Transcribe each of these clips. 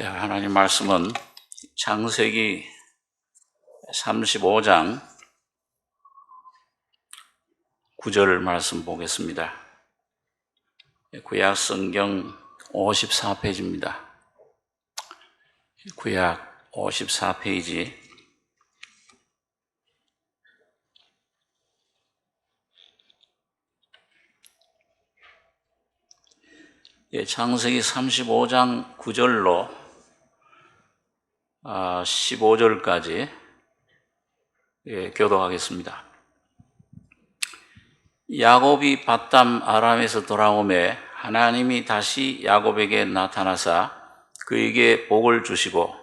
하나님 말씀은 창세기 35장 9절 말씀 보겠습니다. 구약 성경 54페이지입니다. 구약 54페이지. 창세기 35장 9절로 15절까지 교독하겠습니다. 야곱이 밧담 아람에서 돌아오매 하나님이 다시 야곱에게 나타나사 그에게 복을 주시고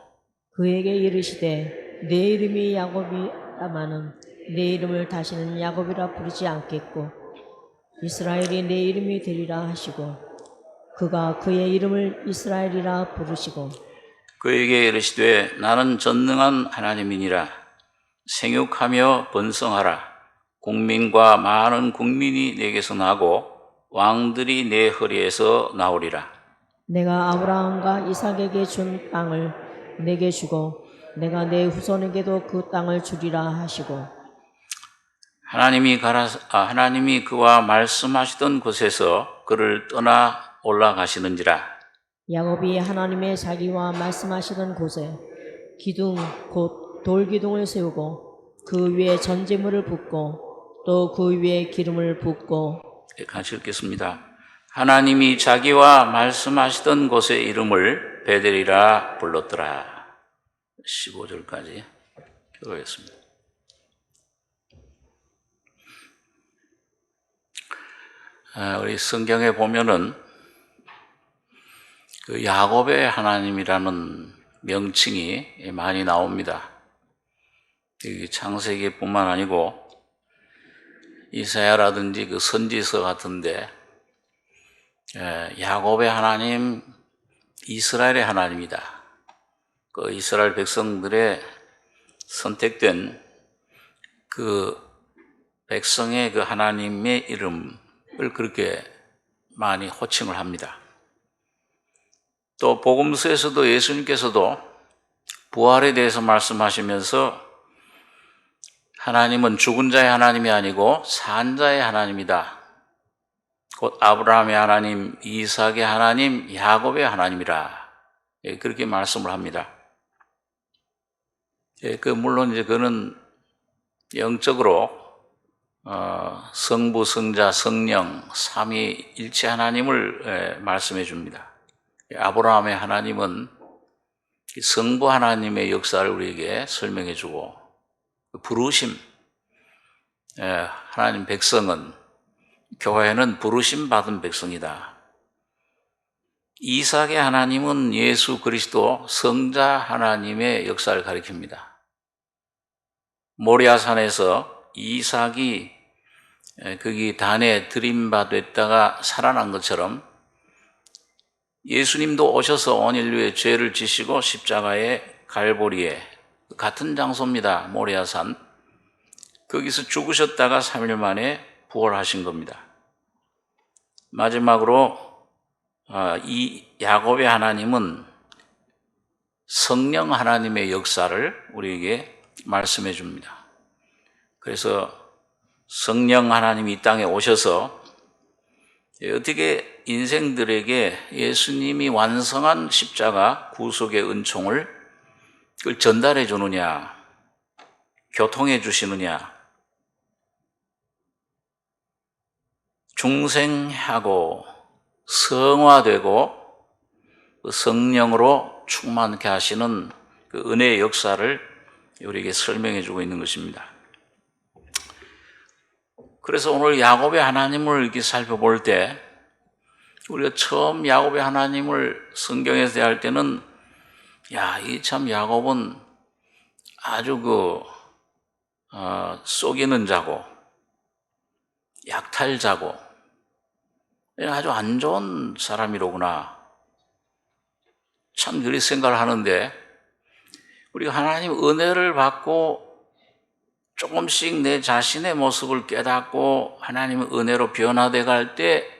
그에게 이르시되 내 이름이 야곱이라마는 내 이름을 다시는 야곱이라 부르지 않겠고 이스라엘이 내 이름이 되리라 하시고 그가 그의 이름을 이스라엘이라 부르시고 그에게 이르시되 나는 전능한 하나님이니라. 생육하며 번성하라. 국민과 많은 국민이 내게서 나고 왕들이 내 허리에서 나오리라. 내가 아브라함과 이삭에게 준 땅을 내게 주고 내가 내 후손에게도 그 땅을 주리라 하시고 하나님이 그와 말씀하시던 곳에서 그를 떠나 올라가시는지라. 야곱이 하나님의 자기와 말씀하시던 곳에 기둥 곧 돌기둥을 세우고 그 위에 전제물을 붓고 또 그 위에 기름을 붓고 같이 읽겠습니다. 하나님이 자기와 말씀하시던 곳의 이름을 베델이라 불렀더라. 15절까지 교독하겠습니다. 우리 성경에 보면은 그 야곱의 하나님이라는 명칭이 많이 나옵니다. 창세기뿐만 아니고 이사야라든지 그 선지서 같은데 야곱의 하나님, 이스라엘의 하나님이다. 그 이스라엘 백성들의 선택된 그 백성의 그 하나님의 이름을 그렇게 많이 호칭을 합니다. 또 복음서에서도 예수님께서도 부활에 대해서 말씀하시면서 하나님은 죽은 자의 하나님이 아니고 산 자의 하나님이다. 곧 아브라함의 하나님, 이삭의 하나님, 야곱의 하나님이라. 그렇게 말씀을 합니다. 물론 이제 그는 영적으로 성부, 성자, 성령, 삼위일체 하나님을 말씀해 줍니다. 아브라함의 하나님은 성부 하나님의 역사를 우리에게 설명해 주고 부르심, 하나님 백성은 교회는 부르심 받은 백성이다. 이삭의 하나님은 예수 그리스도 성자 하나님의 역사를 가리킵니다. 모리아산에서 이삭이 거기 단에 들임받았다가 살아난 것처럼 예수님도 오셔서 온 인류의 죄를 지시고 십자가의 갈보리에 같은 장소입니다. 모리아산. 거기서 죽으셨다가 3일 만에 부활하신 겁니다. 마지막으로 이 야곱의 하나님은 성령 하나님의 역사를 우리에게 말씀해 줍니다. 그래서 성령 하나님이 이 땅에 오셔서 어떻게 인생들에게 예수님이 완성한 십자가 구속의 은총을 그걸 전달해 주느냐, 교통해 주시느냐, 중생하고 성화되고 성령으로 충만케 하시는 그 은혜의 역사를 우리에게 설명해 주고 있는 것입니다. 그래서 오늘 야곱의 하나님을 이렇게 살펴볼 때 우리가 처음 야곱의 하나님을 성경에서 대할 때는 이 참 야곱은 아주 속이는 자고 약탈자고 아주 안 좋은 사람이로구나. 참 그렇게 생각을 하는데 우리가 하나님 은혜를 받고 조금씩 내 자신의 모습을 깨닫고 하나님의 은혜로 변화돼 갈 때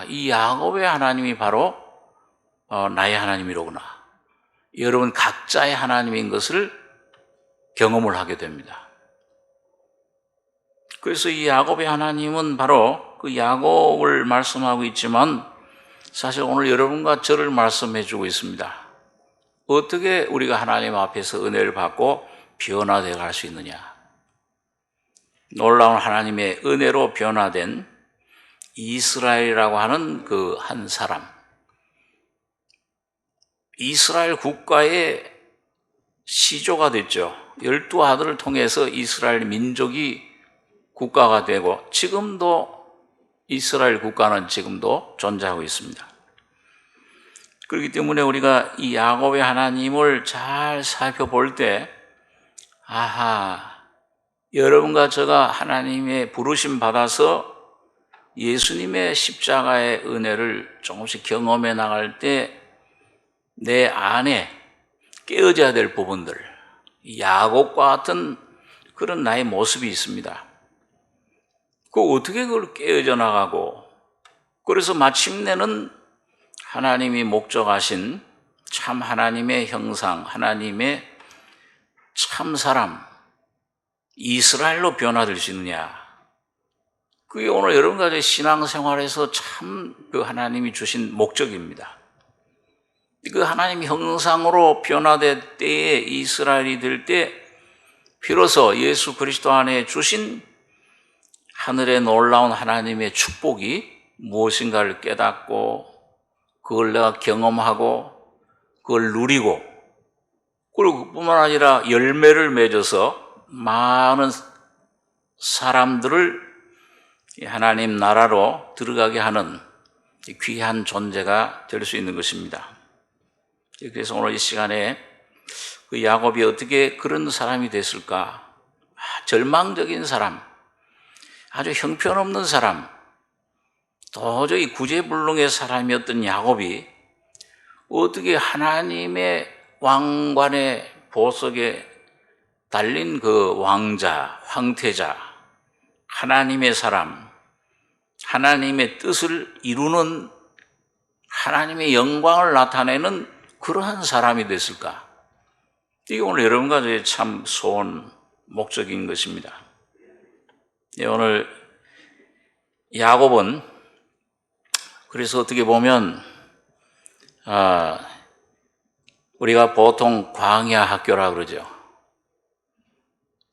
이 야곱의 하나님이 바로 나의 하나님이로구나. 여러분 각자의 하나님인 것을 경험을 하게 됩니다. 그래서 이 야곱의 하나님은 바로 그 야곱을 말씀하고 있지만 사실 오늘 여러분과 저를 말씀해 주고 있습니다. 어떻게 우리가 하나님 앞에서 은혜를 받고 변화되어 갈 수 있느냐. 놀라운 하나님의 은혜로 변화된 이스라엘이라고 하는 그 한 사람. 이스라엘 국가의 시조가 됐죠. 12아들을 통해서 이스라엘 민족이 국가가 되고 지금도 이스라엘 국가는 지금도 존재하고 있습니다. 그렇기 때문에 우리가 이 야곱의 하나님을 잘 살펴볼 때 아하, 여러분과 제가 하나님의 부르심 받아서 예수님의 십자가의 은혜를 조금씩 경험해 나갈 때 내 안에 깨어져야 될 부분들, 야곱과 같은 그런 나의 모습이 있습니다. 어떻게 그걸 깨어져 나가고, 그래서 마침내는 하나님이 목적하신 참 하나님의 형상, 하나님의 참 사람, 이스라엘로 변화될 수 있느냐. 그게 오늘 여러분과 신앙생활에서 참 그 하나님이 주신 목적입니다. 그 하나님 형상으로 변화될 때에 이스라엘이 될 때 비로소 예수 그리스도 안에 주신 하늘의 놀라운 하나님의 축복이 무엇인가를 깨닫고 그걸 내가 경험하고 그걸 누리고 그리고 그뿐만 아니라 열매를 맺어서 많은 사람들을 하나님 나라로 들어가게 하는 귀한 존재가 될 수 있는 것입니다. 그래서 오늘 이 시간에 그 야곱이 어떻게 그런 사람이 됐을까? 절망적인 사람, 아주 형편없는 사람, 도저히 구제불능의 사람이었던 야곱이 어떻게 하나님의 왕관의 보석에 달린 그 왕자, 황태자, 하나님의 사람, 하나님의 뜻을 이루는 하나님의 영광을 나타내는 그러한 사람이 됐을까? 이게 오늘 여러분과 저의 참 소원, 목적인 것입니다. 오늘 야곱은 그래서 어떻게 보면 우리가 보통 광야 학교라 그러죠.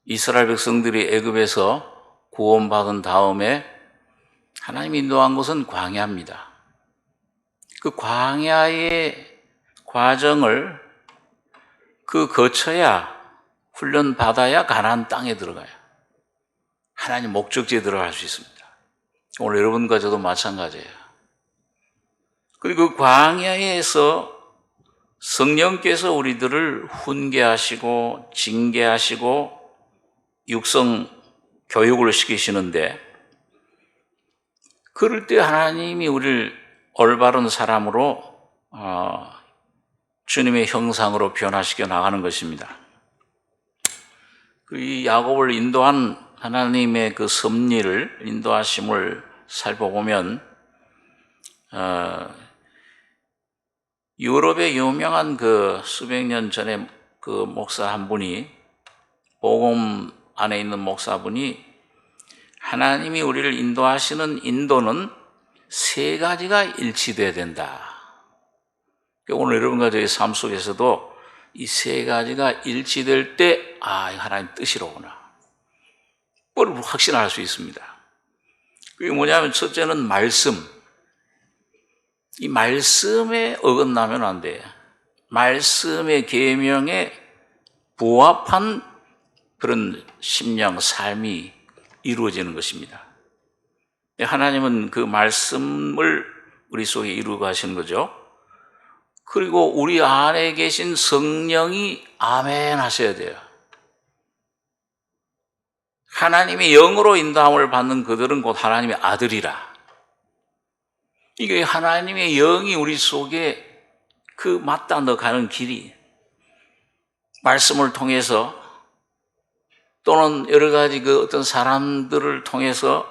이스라엘 백성들이 애굽에서 구원받은 다음에 하나님이 인도한 곳은 광야입니다. 그 광야의 과정을 거쳐야 훈련받아야 가나안 땅에 들어가요. 하나님 목적지에 들어갈 수 있습니다. 오늘 여러분과 저도 마찬가지예요. 그리고 그 광야에서 성령께서 우리들을 훈계하시고 징계하시고 육성 교육을 시키시는데 그럴 때 하나님이 우리를 올바른 사람으로 주님의 형상으로 변화시켜 나가는 것입니다. 이 야곱을 인도한 하나님의 그 섭리를, 인도하심을 살펴보면 유럽의 유명한 그 수백 년 전에 그 목사 한 분이, 복음 안에 있는 목사분이 하나님이 우리를 인도하시는 인도는 세 가지가 일치돼야 된다. 오늘 여러분과 저의 삶 속에서도 이 세 가지가 일치될 때 하나님 뜻이로구나. 그걸 확신할 수 있습니다. 그게 뭐냐면 첫째는 말씀. 이 말씀에 어긋나면 안 돼요. 말씀의 계명에 부합한 그런 심령, 삶이 이루어지는 것입니다. 하나님은 그 말씀을 우리 속에 이루고 하시는 거죠. 그리고 우리 안에 계신 성령이 아멘 하셔야 돼요. 하나님의 영으로 인도함을 받는 그들은 곧 하나님의 아들이라. 이게 하나님의 영이 우리 속에 그 맞다 넣어가는 길이 말씀을 통해서 또는 여러 가지 그 어떤 사람들을 통해서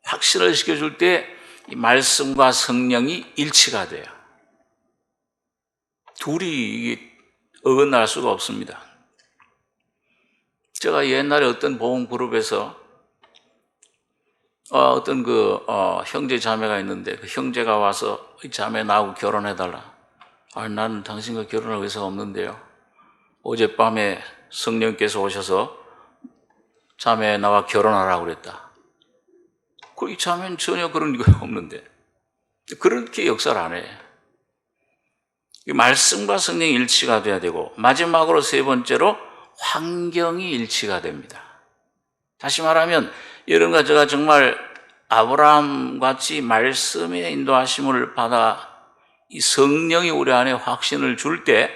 확신을 시켜줄 때 이 말씀과 성령이 일치가 돼요. 둘이 이게 어긋날 수가 없습니다. 제가 옛날에 어떤 보험 그룹에서 어떤 형제 자매가 있는데 그 형제가 와서 이 자매 나하고 결혼해달라. 나는 당신과 결혼할 의사가 없는데요. 어젯밤에 성령께서 오셔서 자매 나와 결혼하라고 그랬다. 이 자매는 전혀 그런 게 없는데 그렇게 역사를 안 해. 말씀과 성령이 일치가 돼야 되고 마지막으로 세 번째로 환경이 일치가 됩니다. 다시 말하면 여러분과 제가 정말 아브라함 같이 말씀의 인도하심을 받아 이 성령이 우리 안에 확신을 줄 때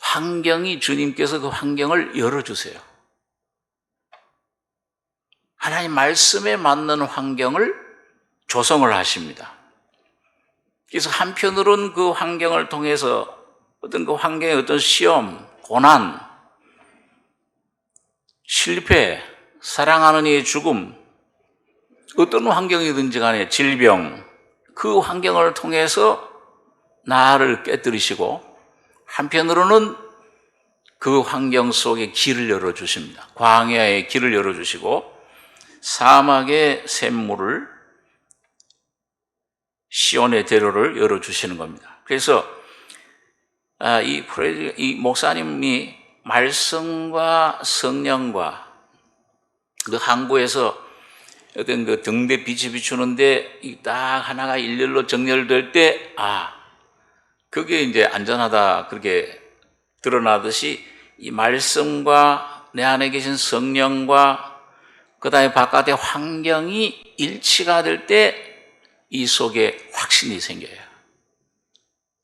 환경이 주님께서 그 환경을 열어주세요. 하나님 말씀에 맞는 환경을 조성을 하십니다. 그래서 한편으로는 그 환경을 통해서 어떤 그 환경의 어떤 시험, 고난, 실패, 사랑하는 이의 죽음, 어떤 환경이든지 간에 질병, 그 환경을 통해서 나를 깨뜨리시고 한편으로는 그 환경 속에 길을 열어주십니다. 광야의 길을 열어주시고 사막의 샘물을 시온의 대로를 열어주시는 겁니다. 그래서 이 목사님이 말씀과 성령과 그 항구에서 어떤 그 등대 빛이 비추는데 딱 하나가 일렬로 정렬될 때 그게 이제 안전하다 그렇게 드러나듯이 이 말씀과 내 안에 계신 성령과 그 다음에 바깥의 환경이 일치가 될 때 이 속에 확신이 생겨요.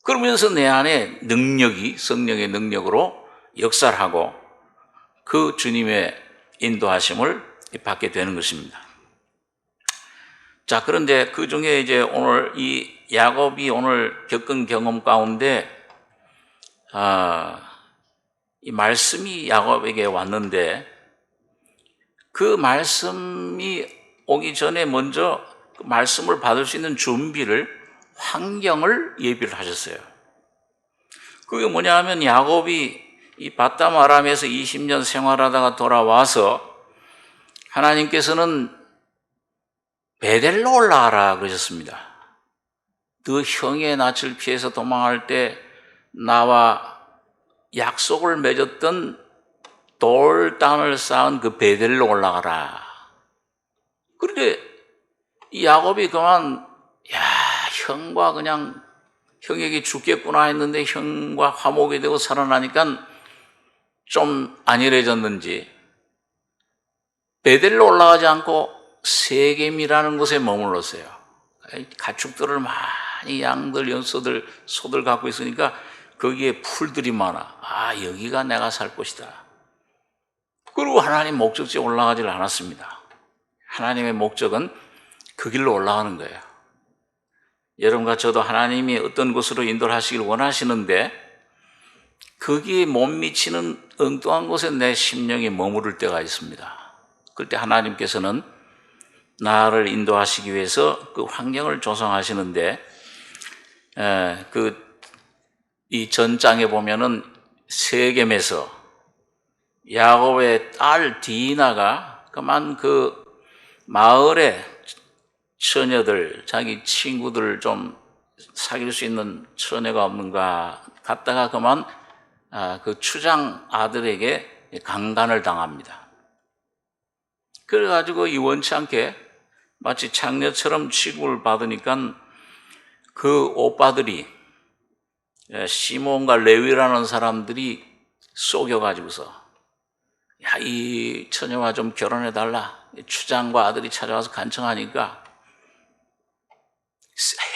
그러면서 내 안에 능력이 성령의 능력으로 역사를 하고 그 주님의 인도하심을 받게 되는 것입니다. 자, 그런데 그 중에 이제 오늘 이 야곱이 오늘 겪은 경험 가운데 이 말씀이 야곱에게 왔는데 그 말씀이 오기 전에 먼저 그 말씀을 받을 수 있는 준비를 환경을 예비를 하셨어요. 그게 뭐냐 하면 야곱이 이 바담 아람에서 20년 생활하다가 돌아와서 하나님께서는 베델로 올라가라 그러셨습니다. 너 형의 낯을 피해서 도망할 때 나와 약속을 맺었던 돌단을 쌓은 그 베델로 올라가라. 그런데 이 야곱이 그만 형과 그냥 형에게 죽겠구나 했는데 형과 화목이 되고 살아나니까 좀 안일해졌는지 베델로 올라가지 않고 세겜이라는 곳에 머물렀어요. 가축들을 많이 양들, 연소들, 소들 갖고 있으니까 거기에 풀들이 많아. 여기가 내가 살 곳이다. 그리고 하나님 목적지에 올라가질 않았습니다. 하나님의 목적은 그 길로 올라가는 거예요. 여러분과 저도 하나님이 어떤 곳으로 인도를 하시길 원하시는데 거기에 못 미치는 엉뚱한 곳에 내 심령이 머무를 때가 있습니다. 그럴 때 하나님께서는 나를 인도하시기 위해서 그 환경을 조성하시는데 이 전장에 보면은 세겜에서 야곱의 딸 디나가 그만 그 마을에 처녀들, 자기 친구들 좀 사귈 수 있는 처녀가 없는가 갔다가 그만 그 추장 아들에게 강간을 당합니다. 그래가지고 이 원치 않게 마치 창녀처럼 취급을 받으니까 그 오빠들이 시몬과 레위라는 사람들이 속여가지고서 이 처녀와 좀 결혼해달라. 추장과 아들이 찾아와서 간청하니까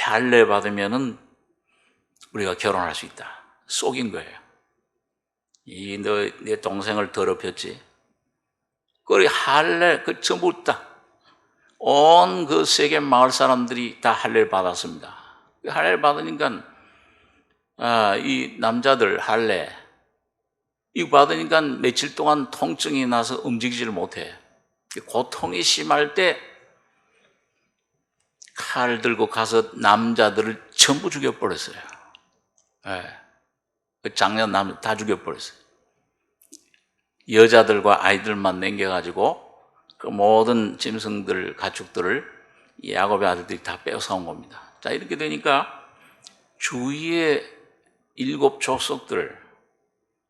할례 받으면은 우리가 결혼할 수 있다. 속인 거예요. 내 동생을 더럽혔지. 그 할례 전부 다 온 그 세계 마을 사람들이 다 할례를 받았습니다. 할례를 받으니까 이 남자들 할례 이거 받으니까 며칠 동안 통증이 나서 움직이지를 못해. 고통이 심할 때 칼 들고 가서 남자들을 전부 죽여버렸어요. 예. 그 장년 남자 다 죽여버렸어요. 여자들과 아이들만 남겨가지고 그 모든 짐승들, 가축들을 야곱의 아들들이 다 빼앗아온 겁니다. 자, 이렇게 되니까 주위의 7 족속들,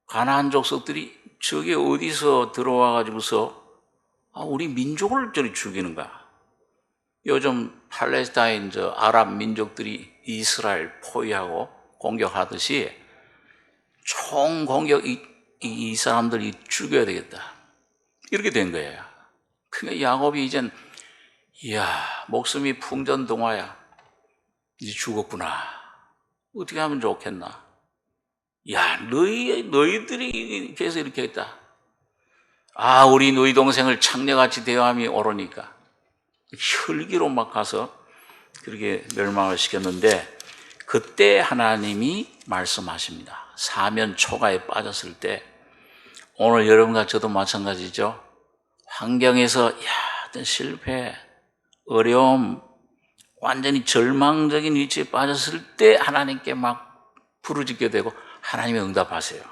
가나안 족속들이 저게 어디서 들어와가지고서 우리 민족을 저리 죽이는 거야. 요즘 팔레스타인 아랍 민족들이 이스라엘 포위하고 공격하듯이 총 공격 이 사람들이 죽여야 되겠다. 이렇게 된 거예요. 그러니까 야곱이 이젠 목숨이 풍전등화야. 이제 죽었구나. 어떻게 하면 좋겠나? 너희들이 계속 이렇게 했다. 우리 너희 동생을 창녀같이 대함이 오르니까 혈기로 막 가서 그렇게 멸망을 시켰는데 그때 하나님이 말씀하십니다. 사면 초가에 빠졌을 때 오늘 여러분과 저도 마찬가지죠. 환경에서 어떤 실패, 어려움, 완전히 절망적인 위치에 빠졌을 때 하나님께 막 부르짖게 되고 하나님이 응답하세요.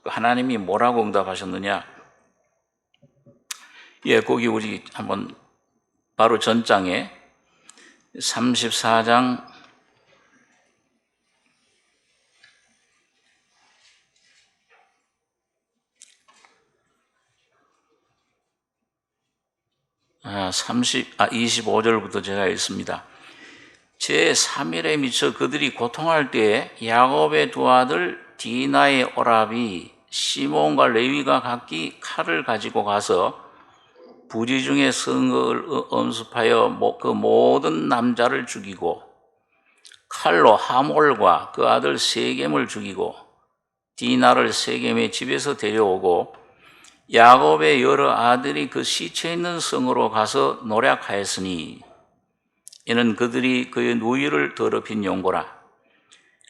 하나님이 뭐라고 응답하셨느냐? 거기 우리 한번 바로 전장에 34장 25절부터 제가 읽습니다. 제3일에 미쳐 그들이 고통할 때에 야곱의 두 아들 디나의 오라비 시몬과 레위가 각기 칼을 가지고 가서 부지 중에 성을 엄습하여 그 모든 남자를 죽이고 칼로 하몰과 그 아들 세겜을 죽이고 디나를 세겜의 집에서 데려오고 야곱의 여러 아들이 그 시체 있는 성으로 가서 노략하였으니 이는 그들이 그의 누이를 더럽힌 용고라.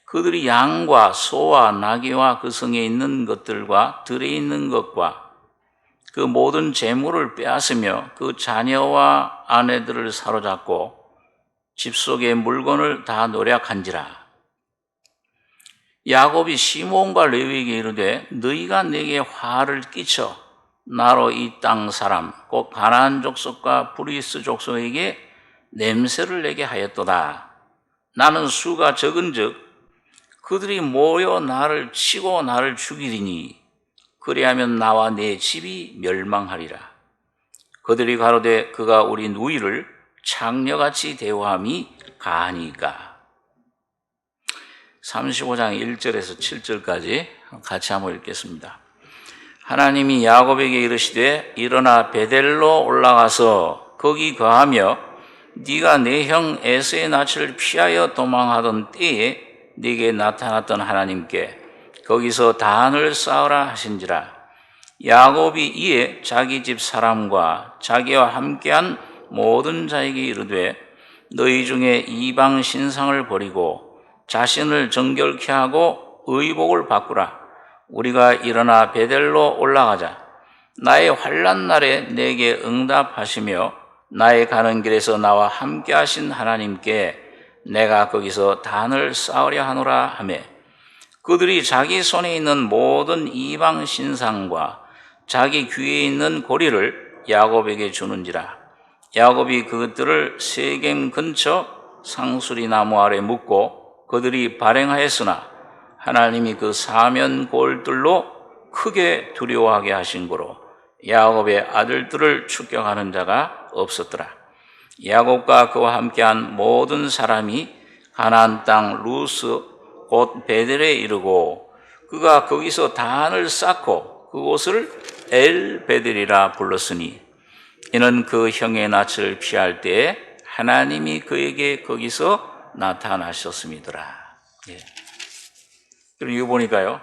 그들이 양과 소와 나귀와 그 성에 있는 것들과 들에 있는 것과 그 모든 재물을 빼앗으며 그 자녀와 아내들을 사로잡고 집 속의 물건을 다 노략한지라. 야곱이 시몬과 레위에게 이르되 너희가 내게 화를 끼쳐 나로 이 땅 사람 곧 가나안 족속과 브리스 족속에게 냄새를 내게 하였도다. 나는 수가 적은즉 그들이 모여 나를 치고 나를 죽이리니 그리하면 나와 내 집이 멸망하리라. 그들이 가로되 그가 우리 누이를 창녀같이 대우함이 가하니까. 35장 1절에서 7절까지 같이 한번 읽겠습니다. 하나님이 야곱에게 이르시되 일어나 베델로 올라가서 거기 거하며 네가 내 형 에서의 낯을 피하여 도망하던 때에 네게 나타났던 하나님께 거기서 단을 쌓으라 하신지라. 야곱이 이에 자기 집 사람과 자기와 함께한 모든 자에게 이르되 너희 중에 이방 신상을 버리고 자신을 정결케 하고 의복을 바꾸라. 우리가 일어나 베델로 올라가자. 나의 환난 날에 내게 응답하시며 나의 가는 길에서 나와 함께 하신 하나님께 내가 거기서 단을 쌓으려 하노라 하매 그들이 자기 손에 있는 모든 이방 신상과 자기 귀에 있는 고리를 야곱에게 주는지라. 야곱이 그것들을 세겜 근처 상수리 나무 아래 묻고 그들이 발행하였으나 하나님이 그 사면 골들로 크게 두려워하게 하신 거로 야곱의 아들들을 축격하는 자가 없었더라. 야곱과 그와 함께한 모든 사람이 가나안 땅 루스 곧 베델에 이르고 그가 거기서 단을 쌓고 그곳을 엘 베델이라 불렀으니 이는 그 형의 낯을 피할 때에 하나님이 그에게 거기서 나타나셨음이더라. 그럼 이거 보니까요,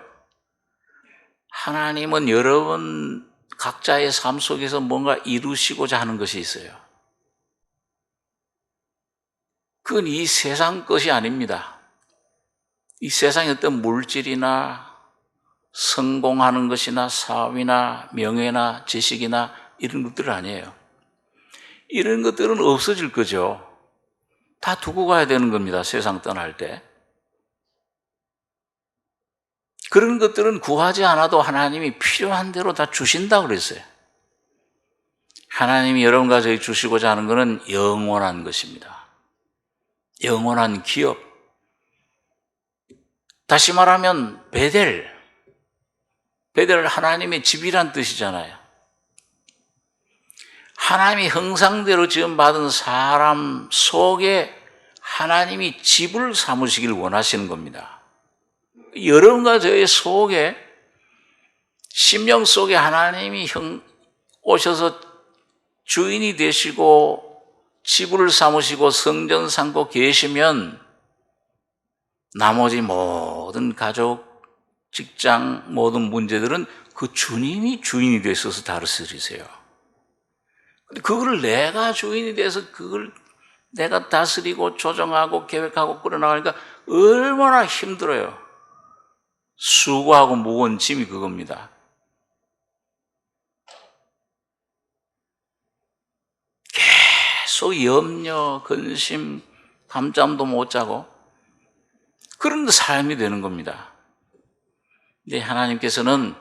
하나님은 여러분 각자의 삶 속에서 뭔가 이루시고자 하는 것이 있어요. 그건 이 세상 것이 아닙니다. 이 세상의 어떤 물질이나 성공하는 것이나 사업이나 명예나 지식이나 이런 것들은 아니에요. 이런 것들은 없어질 거죠. 다 두고 가야 되는 겁니다. 세상 떠날 때. 그런 것들은 구하지 않아도 하나님이 필요한 대로 다 주신다 그랬어요. 하나님이 여러분과 저희 주시고자 하는 것은 영원한 것입니다. 영원한 기업. 다시 말하면 베델은 하나님의 집이란 뜻이잖아요. 하나님이 형상대로 지음받은 사람 속에 하나님이 집을 삼으시길 원하시는 겁니다. 여러분과 저의 속에, 심령 속에 하나님이 오셔서 주인이 되시고 집을 삼으시고 성전 삼고 계시면 나머지 모든 가족, 직장, 모든 문제들은 그 주님이 주인이 되셔서 다스리세요. 근데 그걸 내가 주인이 돼서 그걸 내가 다스리고 조정하고 계획하고 끌어나가니까 얼마나 힘들어요. 수고하고 무거운 짐이 그겁니다. 계속 염려, 근심, 밤잠도 못 자고 그런 삶이 되는 겁니다. 근데 하나님께서는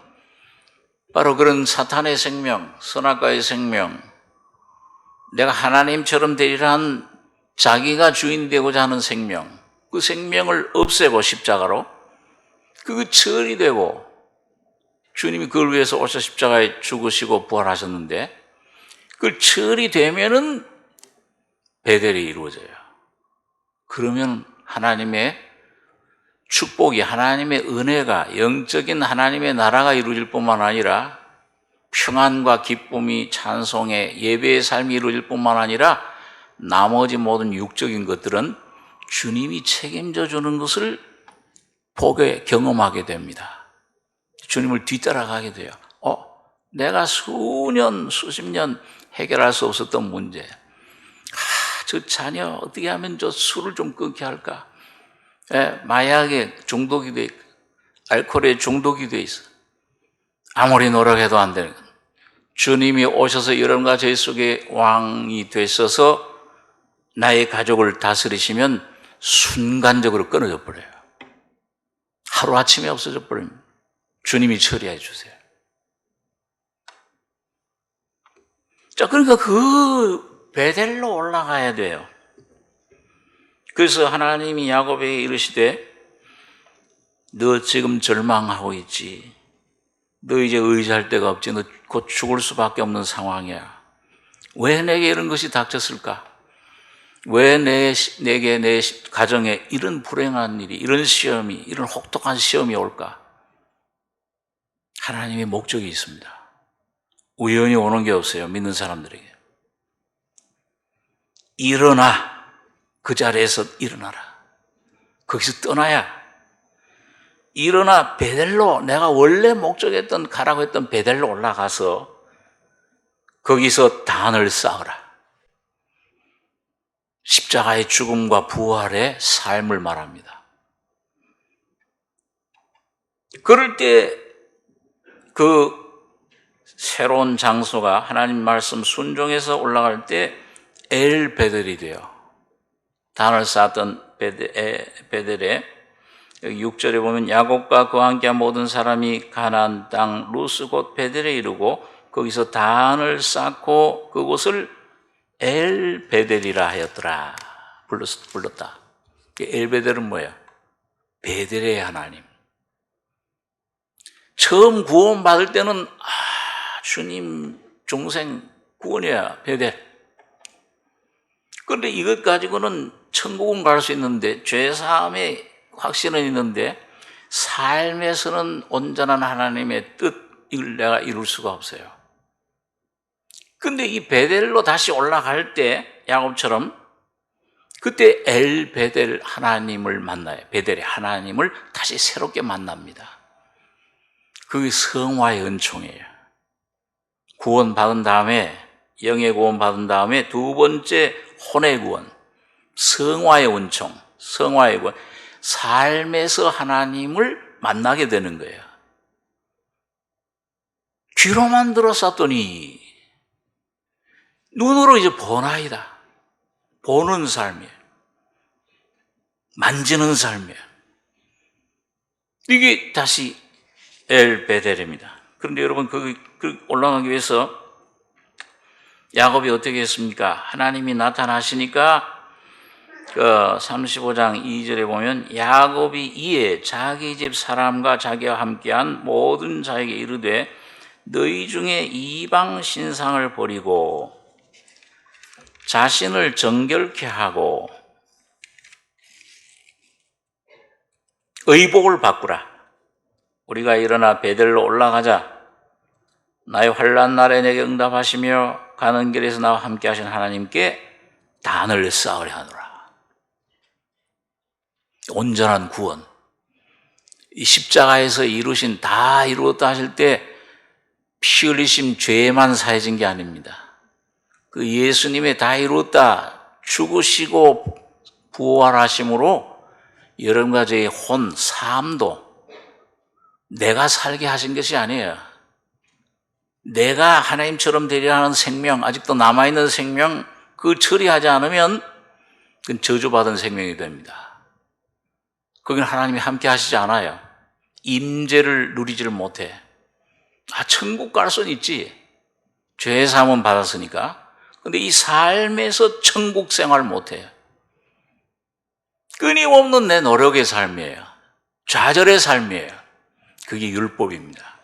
바로 그런 사탄의 생명, 선악과의 생명, 내가 하나님처럼 되리란 자기가 주인이 되고자 하는 생명, 그 생명을 없애고 십자가로 그거 처리되고 주님이 그걸 위해서 오셔 십자가에 죽으시고 부활하셨는데 그걸 처리되면은 베델이 이루어져요. 그러면 하나님의 축복이, 하나님의 은혜가, 영적인 하나님의 나라가 이루어질 뿐만 아니라 평안과 기쁨이, 찬송의 예배의 삶이 이루어질 뿐만 아니라 나머지 모든 육적인 것들은 주님이 책임져 주는 것을 보게, 경험하게 됩니다. 주님을 뒤따라가게 돼요. 내가 수십 년 해결할 수 없었던 문제. 저 자녀 어떻게 하면 저 술을 좀 끊게 할까? 마약에 중독이 돼 있고, 알코올에 중독이 돼 있어. 아무리 노력해도 안 되는 건 주님이 오셔서 여러분과 저희 속에 왕이 되셔서 나의 가족을 다스리시면 순간적으로 끊어져 버려요. 하루아침에 없어져 버립니다. 주님이 처리해 주세요. 자, 그러니까 그 베델로 올라가야 돼요. 그래서 하나님이 야곱에게 이르시되 너 지금 절망하고 있지. 너 이제 의지할 데가 없지. 너 곧 죽을 수밖에 없는 상황이야. 왜 내게 이런 것이 닥쳤을까? 왜 내게 내 가정에 이런 불행한 일이, 이런 시험이, 이런 혹독한 시험이 올까? 하나님의 목적이 있습니다. 우연히 오는 게 없어요. 믿는 사람들에게. 일어나. 그 자리에서 일어나라. 거기서 떠나야. 일어나 베델로, 내가 원래 목적했던, 가라고 했던 베델로 올라가서 거기서 단을 쌓으라. 십자가의 죽음과 부활의 삶을 말합니다. 그럴 때 그 새로운 장소가 하나님 말씀 순종해서 올라갈 때 엘 베델이 돼요. 단을 쌓았던 베델에 6절에 보면 야곱과 그와 함께한 모든 사람이 가나안 땅 루스 곧 베델에 이르고 거기서 단을 쌓고 그곳을 엘 베델이라 하였더라. 불렀다. 엘 베델은 뭐예요? 베델의 하나님. 처음 구원 받을 때는 주님 중생 구원이야 베델. 그런데 이것 가지고는 천국은 갈 수 있는데 죄사함의 확신은 있는데 삶에서는 온전한 하나님의 뜻을 내가 이룰 수가 없어요. 근데 이 베델로 다시 올라갈 때 야곱처럼 그때 엘 베델 하나님을 만나요. 베델의 하나님을 다시 새롭게 만납니다. 그게 성화의 은총이에요. 구원 받은 다음에, 영의 구원 받은 다음에 두 번째 혼의 구원, 성화의 은총, 성화의 구원, 삶에서 하나님을 만나게 되는 거예요. 귀로만 들었었더니 눈으로 이제 보나이다. 보는 삶이에요. 만지는 삶이에요. 이게 다시 엘 베델입니다. 그런데 여러분 그 올라가기 위해서 야곱이 어떻게 했습니까? 하나님이 나타나시니까 그 35장 2절에 보면 야곱이 이에 자기 집 사람과 자기와 함께한 모든 자에게 이르되 너희 중에 이방 신상을 버리고 자신을 정결케 하고 의복을 바꾸라. 우리가 일어나 베델로 올라가자. 나의 환난 날에 내게 응답하시며 가는 길에서 나와 함께 하신 하나님께 단을 쌓으려 하노라. 온전한 구원. 이 십자가에서 이루신 다 이루었다 하실 때 피 흘리심 죄만 사해진 게 아닙니다. 그 예수님의 다 이루었다 죽으시고 부활하심으로 여러분과 저의 혼, 삶도 내가 살게 하신 것이 아니에요. 내가 하나님처럼 되려 하는 생명, 아직도 남아있는 생명, 그 처리하지 않으면 그건 저주받은 생명이 됩니다. 거기는 하나님이 함께 하시지 않아요. 임재를 누리지를 못해. 천국 갈 수는 있지. 죄 사함은 받았으니까. 근데 이 삶에서 천국 생활 못해요. 끊임없는 내 노력의 삶이에요. 좌절의 삶이에요. 그게 율법입니다.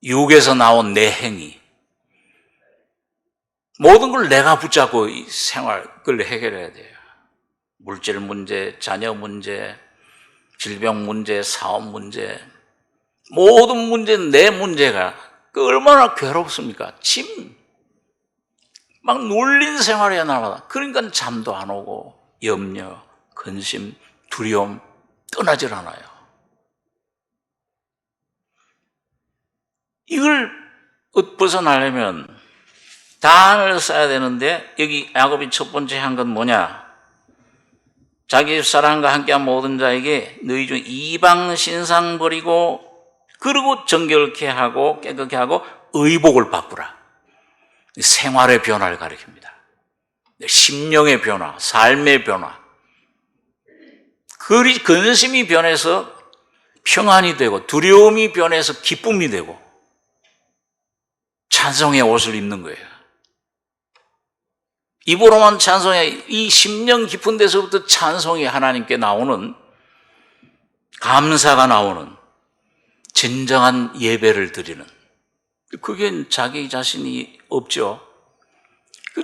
육에서 나온 내 행위. 모든 걸 내가 붙잡고 이 생활, 그걸 해결해야 돼요. 물질 문제, 자녀 문제, 질병 문제, 사업 문제, 모든 문제는 내 문제가 그 얼마나 괴롭습니까? 막 눌린 생활이야 날마다. 그러니까 잠도 안 오고 염려, 근심, 두려움 떠나질 않아요. 이걸 벗어나려면 단을 써야 되는데 여기 야곱이 첫 번째 한 건 뭐냐? 자기 집 사람과 함께한 모든 자에게 너희 중 이방 신상 버리고 그리고 정결케 하고 깨끗게 하고 의복을 바꾸라. 생활의 변화를 가리킵니다. 심령의 변화, 삶의 변화. 근심이 변해서 평안이 되고 두려움이 변해서 기쁨이 되고 찬송의 옷을 입는 거예요. 입으로만 찬송해. 이 심령 깊은 데서부터 찬송이 하나님께 나오는, 감사가 나오는 진정한 예배를 드리는, 그게 자기 자신이 없죠.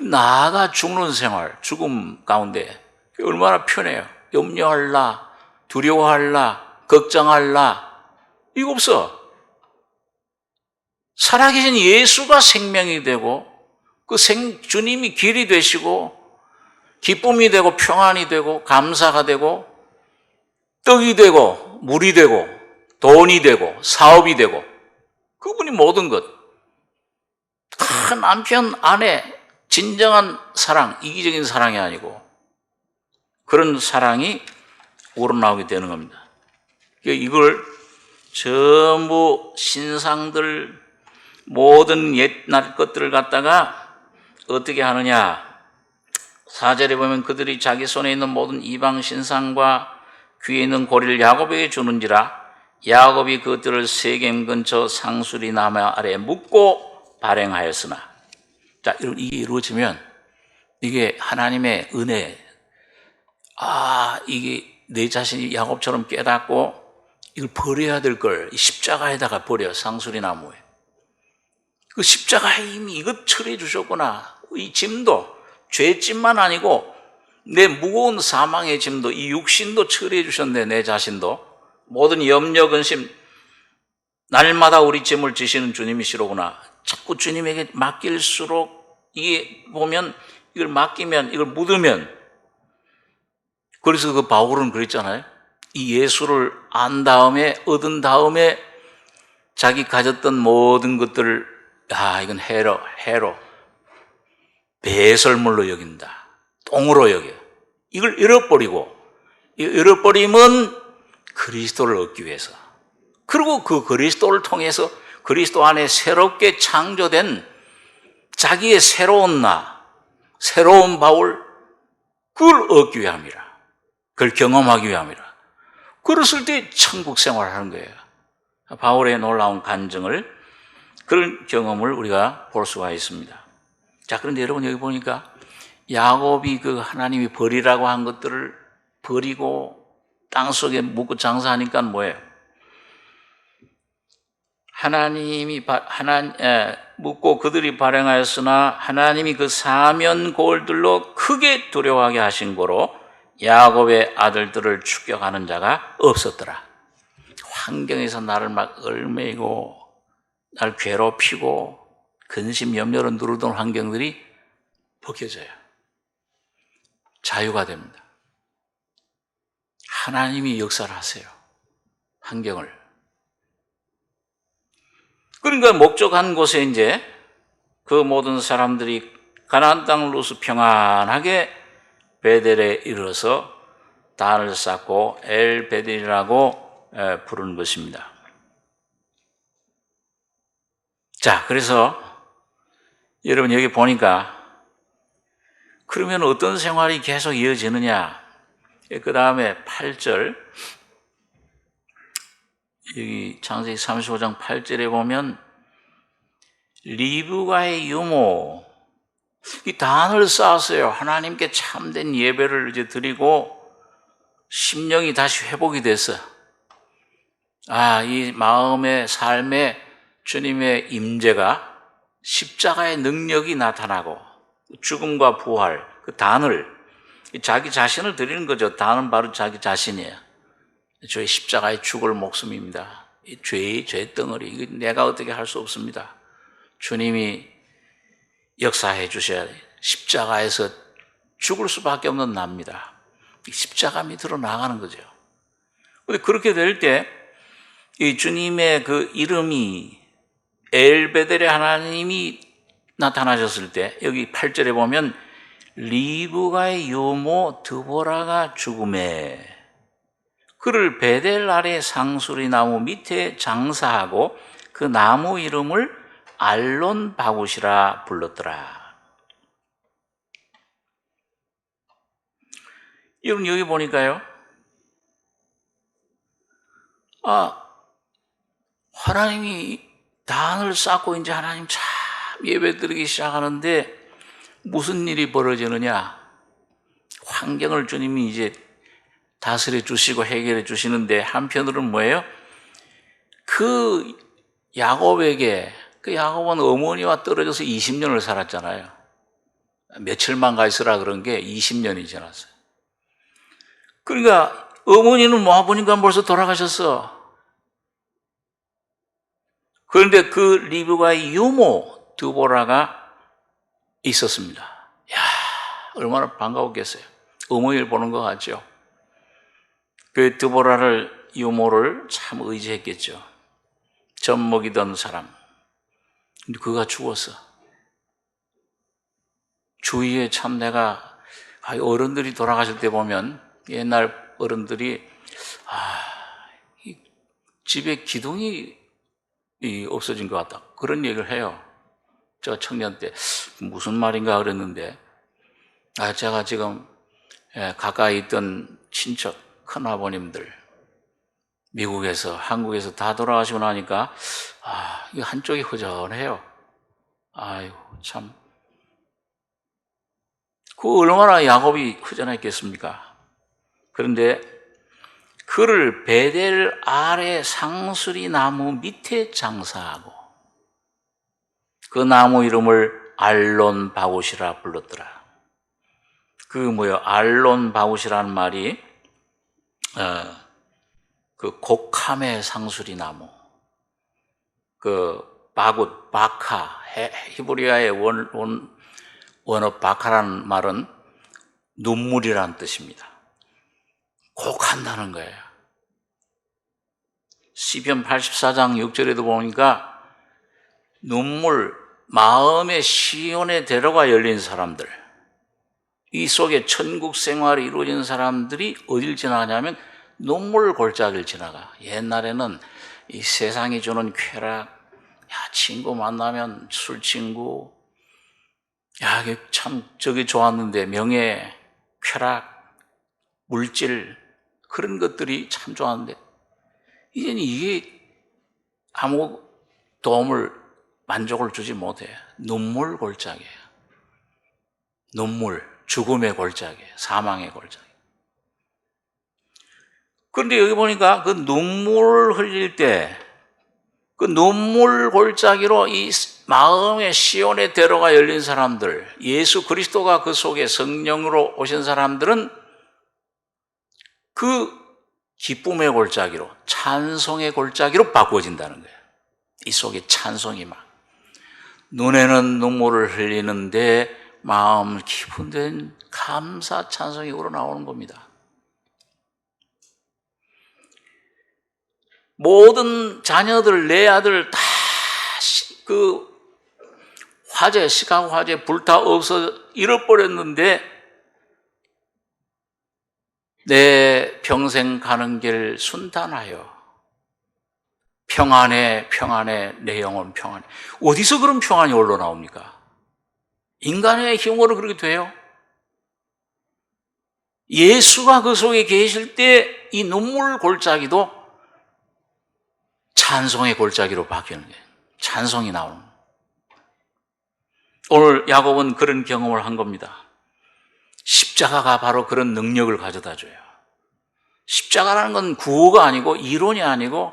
나아가 죽는 생활, 죽음 가운데 얼마나 편해요. 염려할라, 두려워할라, 걱정할라, 이거 없어. 살아계신 예수가 생명이 되고 그 주님이 길이 되시고 기쁨이 되고 평안이 되고 감사가 되고 떡이 되고 물이 되고 돈이 되고 사업이 되고 그분이 모든 것. 남편, 아내, 진정한 사랑, 이기적인 사랑이 아니고 그런 사랑이 우러나오게 되는 겁니다. 이걸 전부 신상들 모든 옛날 것들을 갖다가 어떻게 하느냐. 4절에 보면 그들이 자기 손에 있는 모든 이방 신상과 귀에 있는 고리를 야곱에게 주는지라 야곱이 그것들을 세겜 근처 상수리 나무 아래에 묶고 발행하였으나. 자, 이게 이루어지면 이게 하나님의 은혜. 이게 내 자신이 야곱처럼 깨닫고 이걸 버려야 될 걸 십자가에다가 버려. 상수리 나무에. 그 십자가의 힘이 이것 처리해 주셨구나. 이 짐도, 죄짐만 아니고 내 무거운 사망의 짐도, 이 육신도 처리해 주셨네. 내 자신도. 모든 염려, 근심, 날마다 우리 짐을 지시는 주님이시로구나. 자꾸 주님에게 맡길수록 이게 보면 이걸 맡기면, 이걸 묻으면, 그래서 그 바울은 그랬잖아요. 이 예수를 안 다음에, 얻은 다음에 자기 가졌던 모든 것들을 이건 해로 배설물로 여긴다. 똥으로 여겨. 이걸 잃어버리고, 잃어버리면 그리스도를 얻기 위해서. 그리고 그 그리스도를 통해서 그리스도 안에 새롭게 창조된 자기의 새로운 나, 새로운 바울, 그걸 얻기 위함이라. 그걸 경험하기 위함이라. 그랬을 때 천국 생활을 하는 거예요. 바울의 놀라운 간증을, 그런 경험을 우리가 볼 수가 있습니다. 자, 그런데 여러분 여기 보니까 야곱이 그 하나님이 버리라고 한 것들을 버리고 땅속에 묻고 장사하니까 뭐예요? 묻고 그들이 발행하였으나 하나님이 그 사면 고울들로 크게 두려워하게 하신 고로 야곱의 아들들을 추격하는 자가 없었더라. 환경에서 나를 막 얽매이고 날 괴롭히고 근심 염려로 누르던 환경들이 벗겨져요. 자유가 됩니다. 하나님이 역사를 하세요. 환경을. 그러니까 목적한 곳에 이제 그 모든 사람들이 가나안 땅으로서 평안하게 베델에 이르러서 단을 쌓고 엘베델이라고 부르는 것입니다. 자, 그래서 여러분 여기 보니까 그러면 어떤 생활이 계속 이어지느냐? 그 다음에 8절, 여기 창세기 35장 8절에 보면 리브가의 유모, 이 단을 쌓았어요. 하나님께 참된 예배를 이제 드리고 심령이 다시 회복이 됐어요. 이 마음의 삶에 주님의 임재가, 십자가의 능력이 나타나고 죽음과 부활, 그 단을, 자기 자신을 드리는 거죠. 단은 바로 자기 자신이에요. 저의 십자가의 죽을 목숨입니다. 이 죄의 덩어리, 이거 내가 어떻게 할 수 없습니다. 주님이 역사해 주셔야 돼요. 십자가에서 죽을 수밖에 없는 납니다. 십자가 밑으로 나가는 거죠. 근데 그렇게 될 때 이 주님의 그 이름이 엘베델의 하나님이 나타나셨을 때 여기 8절에 보면 리브가의 유모 드보라가 죽음에 그를 베델 아래 상수리 나무 밑에 장사하고 그 나무 이름을 알론 바굿이라 불렀더라. 여러분 여기 보니까요, 하나님이 단을 쌓고 이제 하나님 참 예배드리기 시작하는데 무슨 일이 벌어지느냐? 환경을 주님이 이제 다스려 주시고 해결해 주시는데 한편으로는 뭐예요? 그 야곱에게, 그 야곱은 어머니와 떨어져서 20년을 살았잖아요. 며칠만 가 있으라 그런 게 20년이 지났어요. 그러니까 어머니는 모아보니까 벌써 돌아가셨어. 그런데 그 리브가의 유모 드보라가 있었습니다. 야, 얼마나 반가웠겠어요. 어머니를 보는 것 같죠. 그 드보라를, 유모를 참 의지했겠죠. 젖 먹이던 사람. 근데 그가 죽었어. 주위에 참 내가, 어른들이 돌아가실 때 보면 옛날 어른들이 이 집에 기둥이 없어진 것 같다, 그런 얘기를 해요. 저 청년 때 무슨 말인가 그랬는데, 제가 지금 가까이 있던 친척 큰아버님들 미국에서 한국에서 다 돌아가시고 나니까 이 한쪽이 허전해요. 아이고 참, 그 얼마나 야곱이 허전했겠습니까? 그런데 그를 베델 아래 상수리 나무 밑에 장사하고 그 나무 이름을 알론 바굿이라 불렀더라. 그 뭐요? 알론 바굿이라는 말이 그 곡함의 상수리 나무, 그 바굿, 바카, 히브리어의 원어 바카라는 말은 눈물이라는 뜻입니다. 곡한다는 거예요. 시편 84장 6절에도 보니까 눈물, 마음의 시온의 대로가 열린 사람들, 이 속에 천국 생활이 이루어진 사람들이 어딜 지나가냐면 눈물 골짜기를 지나가. 옛날에는 이 세상이 주는 쾌락, 친구 만나면 술 친구, 이게 참 저게 좋았는데, 명예, 쾌락, 물질, 그런 것들이 참 좋았는데 이제는 이게 아무 도움을, 만족을 주지 못해요. 눈물 골짜기예요. 눈물, 죽음의 골짜기예요. 사망의 골짜기. 그런데 여기 보니까 그 눈물을 흘릴 때 그 눈물 골짜기로 이 마음의 시온의 대로가 열린 사람들, 예수 그리스도가 그 속에 성령으로 오신 사람들은 그 기쁨의 골짜기로, 찬송의 골짜기로 바꾸어진다는 거예요. 이 속에 찬송이 막. 눈에는 눈물을 흘리는데 마음 깊은 데는 감사 찬송이 우러나오는 겁니다. 모든 자녀들, 내 아들 다 그 화재, 시카고 화재 불타 없어 잃어버렸는데 내 평생 가는 길 순탄하여 평안해, 평안해, 내 영혼 평안해. 어디서 그런 평안이 올라나옵니까? 인간의 힘으로 그렇게 돼요? 예수가 그 속에 계실 때 이 눈물 골짜기도 찬송의 골짜기로 바뀌는 거예요. 찬송이 나오는 거예요. 오늘 야곱은 그런 경험을 한 겁니다. 십자가가 바로 그런 능력을 가져다 줘요. 십자가라는 건 구호가 아니고 이론이 아니고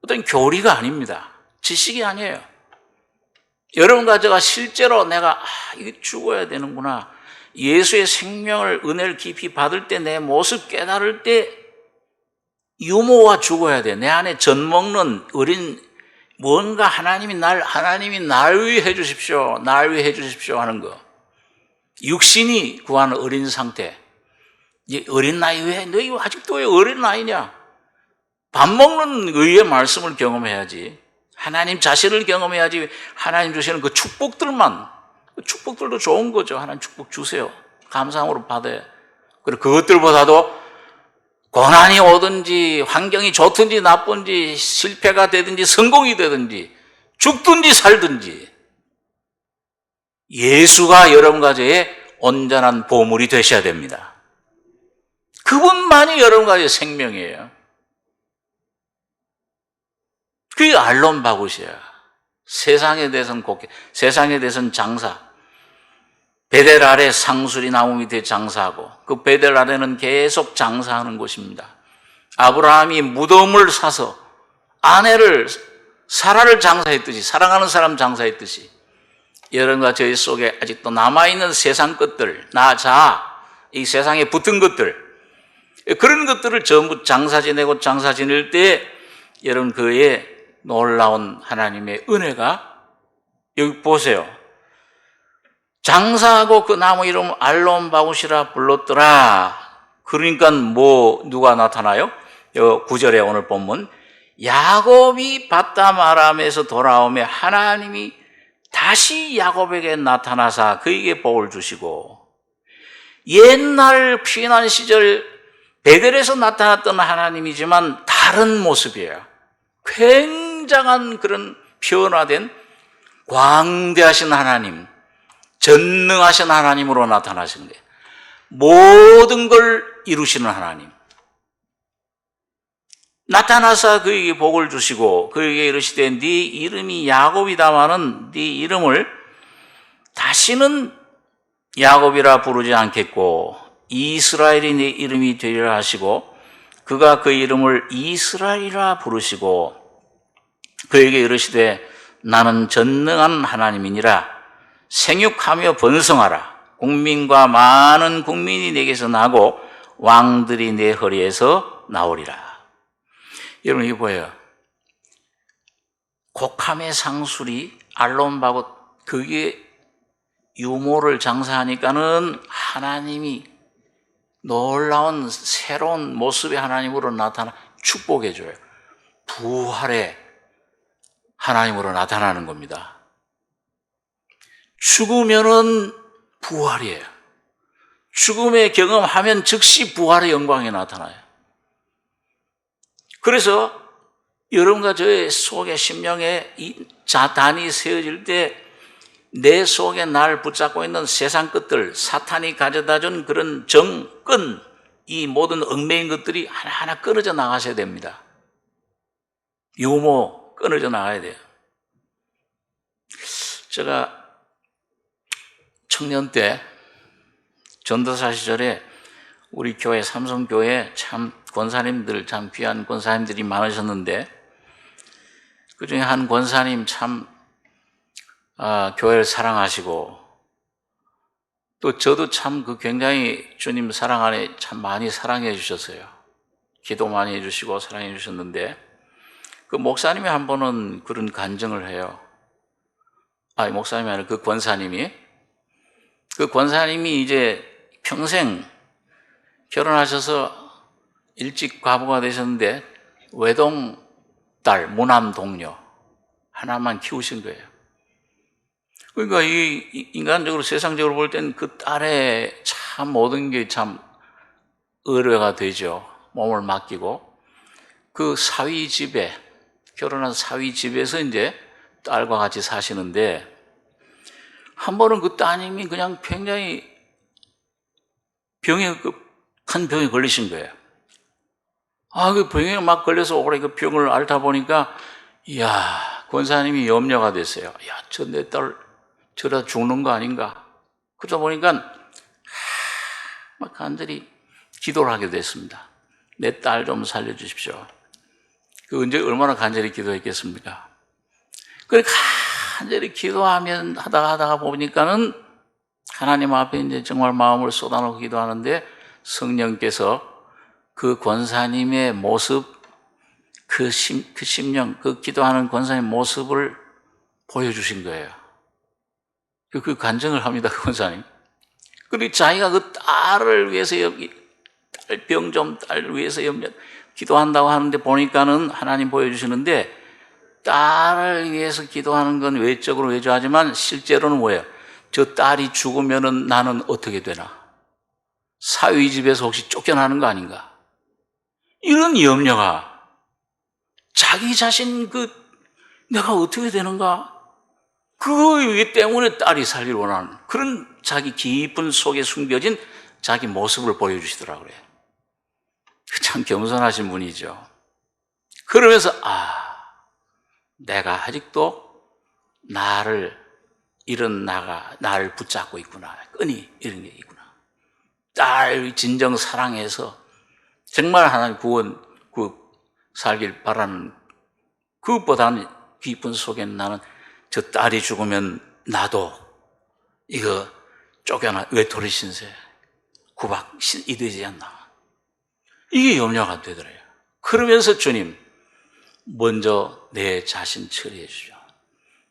어떤 교리가 아닙니다. 지식이 아니에요. 여러분과 제가 실제로 내가 이거 죽어야 되는구나, 예수의 생명을, 은혜를 깊이 받을 때 내 모습 깨달을 때 유모와 죽어야 돼. 내 안에 젖먹는 어린 뭔가 하나님이 날 위해 해주십시오, 날 위해 해주십시오 하는 거. 육신이 구하는 어린 상태. 어린 나이 왜 너희 아직도 왜 어린 나이냐? 밥 먹는 의의 말씀을 경험해야지. 하나님 자신을 경험해야지. 하나님 주시는 그 축복들만, 그 축복들도 좋은 거죠. 하나님 축복 주세요. 감사함으로 받아요. 그리고 그것들보다도 고난이 오든지 환경이 좋든지 나쁜지 실패가 되든지 성공이 되든지 죽든지 살든지 예수가 여러분 가정에 온전한 보물이 되셔야 됩니다. 그분만이 여러분 가정의 생명이에요. 그게 알론 바구시야. 세상에 대해서는 곡해, 세상에 대해서는 장사. 베델 아래 상수리 나무 밑에 장사하고 그 베델 아래는 계속 장사하는 곳입니다. 아브라함이 무덤을 사서 아내를, 사라를 장사했듯이, 사랑하는 사람 장사했듯이 여러분과 저희 속에 아직도 남아있는 세상 것들, 나 자아, 이 세상에 붙은 것들, 그런 것들을 전부 장사 지내고 장사 지낼 때 여러분 그의 놀라운 하나님의 은혜가, 여기 보세요. 장사하고 그 나무 이름 알론바웃이라 불렀더라. 그러니까 누가 나타나요? 9절에 오늘 본문, 야곱이 바담 아람에서 돌아오며 하나님이 다시 야곱에게 나타나사 그에게 복을 주시고, 옛날 피난 시절 베델에서 나타났던 하나님이지만 다른 모습이에요. 굉장한 그런 변화된 광대하신 하나님, 전능하신 하나님으로 나타나신 거예요. 모든 걸 이루시는 하나님. 나타나서 그에게 복을 주시고 그에게 이르시되 네 이름이 야곱이다마는 네 이름을 다시는 야곱이라 부르지 않겠고 이스라엘이 네 이름이 되리라 하시고, 그가 그 이름을 이스라엘이라 부르시고 그에게 이르시되 나는 전능한 하나님이니라. 생육하며 번성하라. 국민과 많은 국민이 내게서 나고 왕들이 내 허리에서 나오리라. 여러분 이게 뭐예요? 곡함의 상술이 알론바고 그게 유모를 장사하니까는 하나님이 놀라운 새로운 모습의 하나님으로 나타나 축복해 줘요. 부활의 하나님으로 나타나는 겁니다. 죽으면은 부활이에요. 죽음의 경험하면 즉시 부활의 영광이 나타나요. 그래서 여러분과 저의 속에 심령에 이 자단이 세워질 때 내 속에 날 붙잡고 있는 세상 것들, 사탄이 가져다 준 그런 정끈, 이 모든 얽매인 것들이 하나하나 끊어져 나가셔야 됩니다. 유모, 꼭 끊어져 나가야 돼요. 제가 청년 때 전도사 시절에 우리 교회 삼성교회 참 권사님들, 참 귀한 권사님들이 많으셨는데 그중에 한 권사님 참 교회를 사랑하시고 또 저도 참 그 굉장히 주님 사랑 안에 참 많이 사랑해 주셨어요. 기도 많이 해주시고 사랑해 주셨는데 그 목사님이 한 번은 그런 간증을 해요. 목사님이 아니라 그 권사님이 이제 평생 결혼하셔서 일찍 과부가 되셨는데 외동 딸, 무남 동료 하나만 키우신 거예요. 그러니까 이 인간적으로 세상적으로 볼 땐 그 딸의 참 모든 게 참 의뢰가 되죠. 몸을 맡기고 그 사위 집에 결혼한 사위 집에서 이제 딸과 같이 사시는데 한 번은 그 따님이 그냥 굉장히 큰 병에 걸리신 거예요. 그 병에 막 걸려서 오래 그 병을 앓다 보니까 이야, 권사님이 염려가 됐어요. 저 내 딸 저러다 죽는 거 아닌가. 그러다 보니까 막 간절히 기도를 하게 됐습니다. 내 딸 좀 살려주십시오. 그 언제 얼마나 간절히 기도했겠습니까? 그래 간절히 기도하면 하다가 보니까는 하나님 앞에 이제 정말 마음을 쏟아놓고 기도하는데 성령께서 그 권사님의 모습, 그 심령, 그 기도하는 권사님의 모습을 보여주신 거예요. 그 간증을 합니다, 그 권사님. 그리고 자기가 그 딸을 위해서 딸을 위해서 기도한다고 하는데 보니까는 하나님 보여주시는데 딸을 위해서 기도하는 건 외적으로 외조하지만 실제로는 뭐예요? 저 딸이 죽으면은 나는 어떻게 되나? 사위 집에서 혹시 쫓겨나는 거 아닌가? 이런 염려가 자기 자신 내가 어떻게 되는가? 그거 때문에 딸이 살기를 원하는 그런 자기 깊은 속에 숨겨진 자기 모습을 보여주시더라고요. 참 겸손하신 분이죠. 그러면서 내가 아직도 나를 붙잡고 있구나. 끈이 이런 게 있구나. 딸 진정 사랑해서 정말 하나님 살길 바라는 그것보다는 깊은 속에는 나는 저 딸이 죽으면 나도 이거 외톨이 신세 이 되지 않나. 이게 염려가 되더래요. 그러면서 주님 먼저 내 자신 처리해 주죠.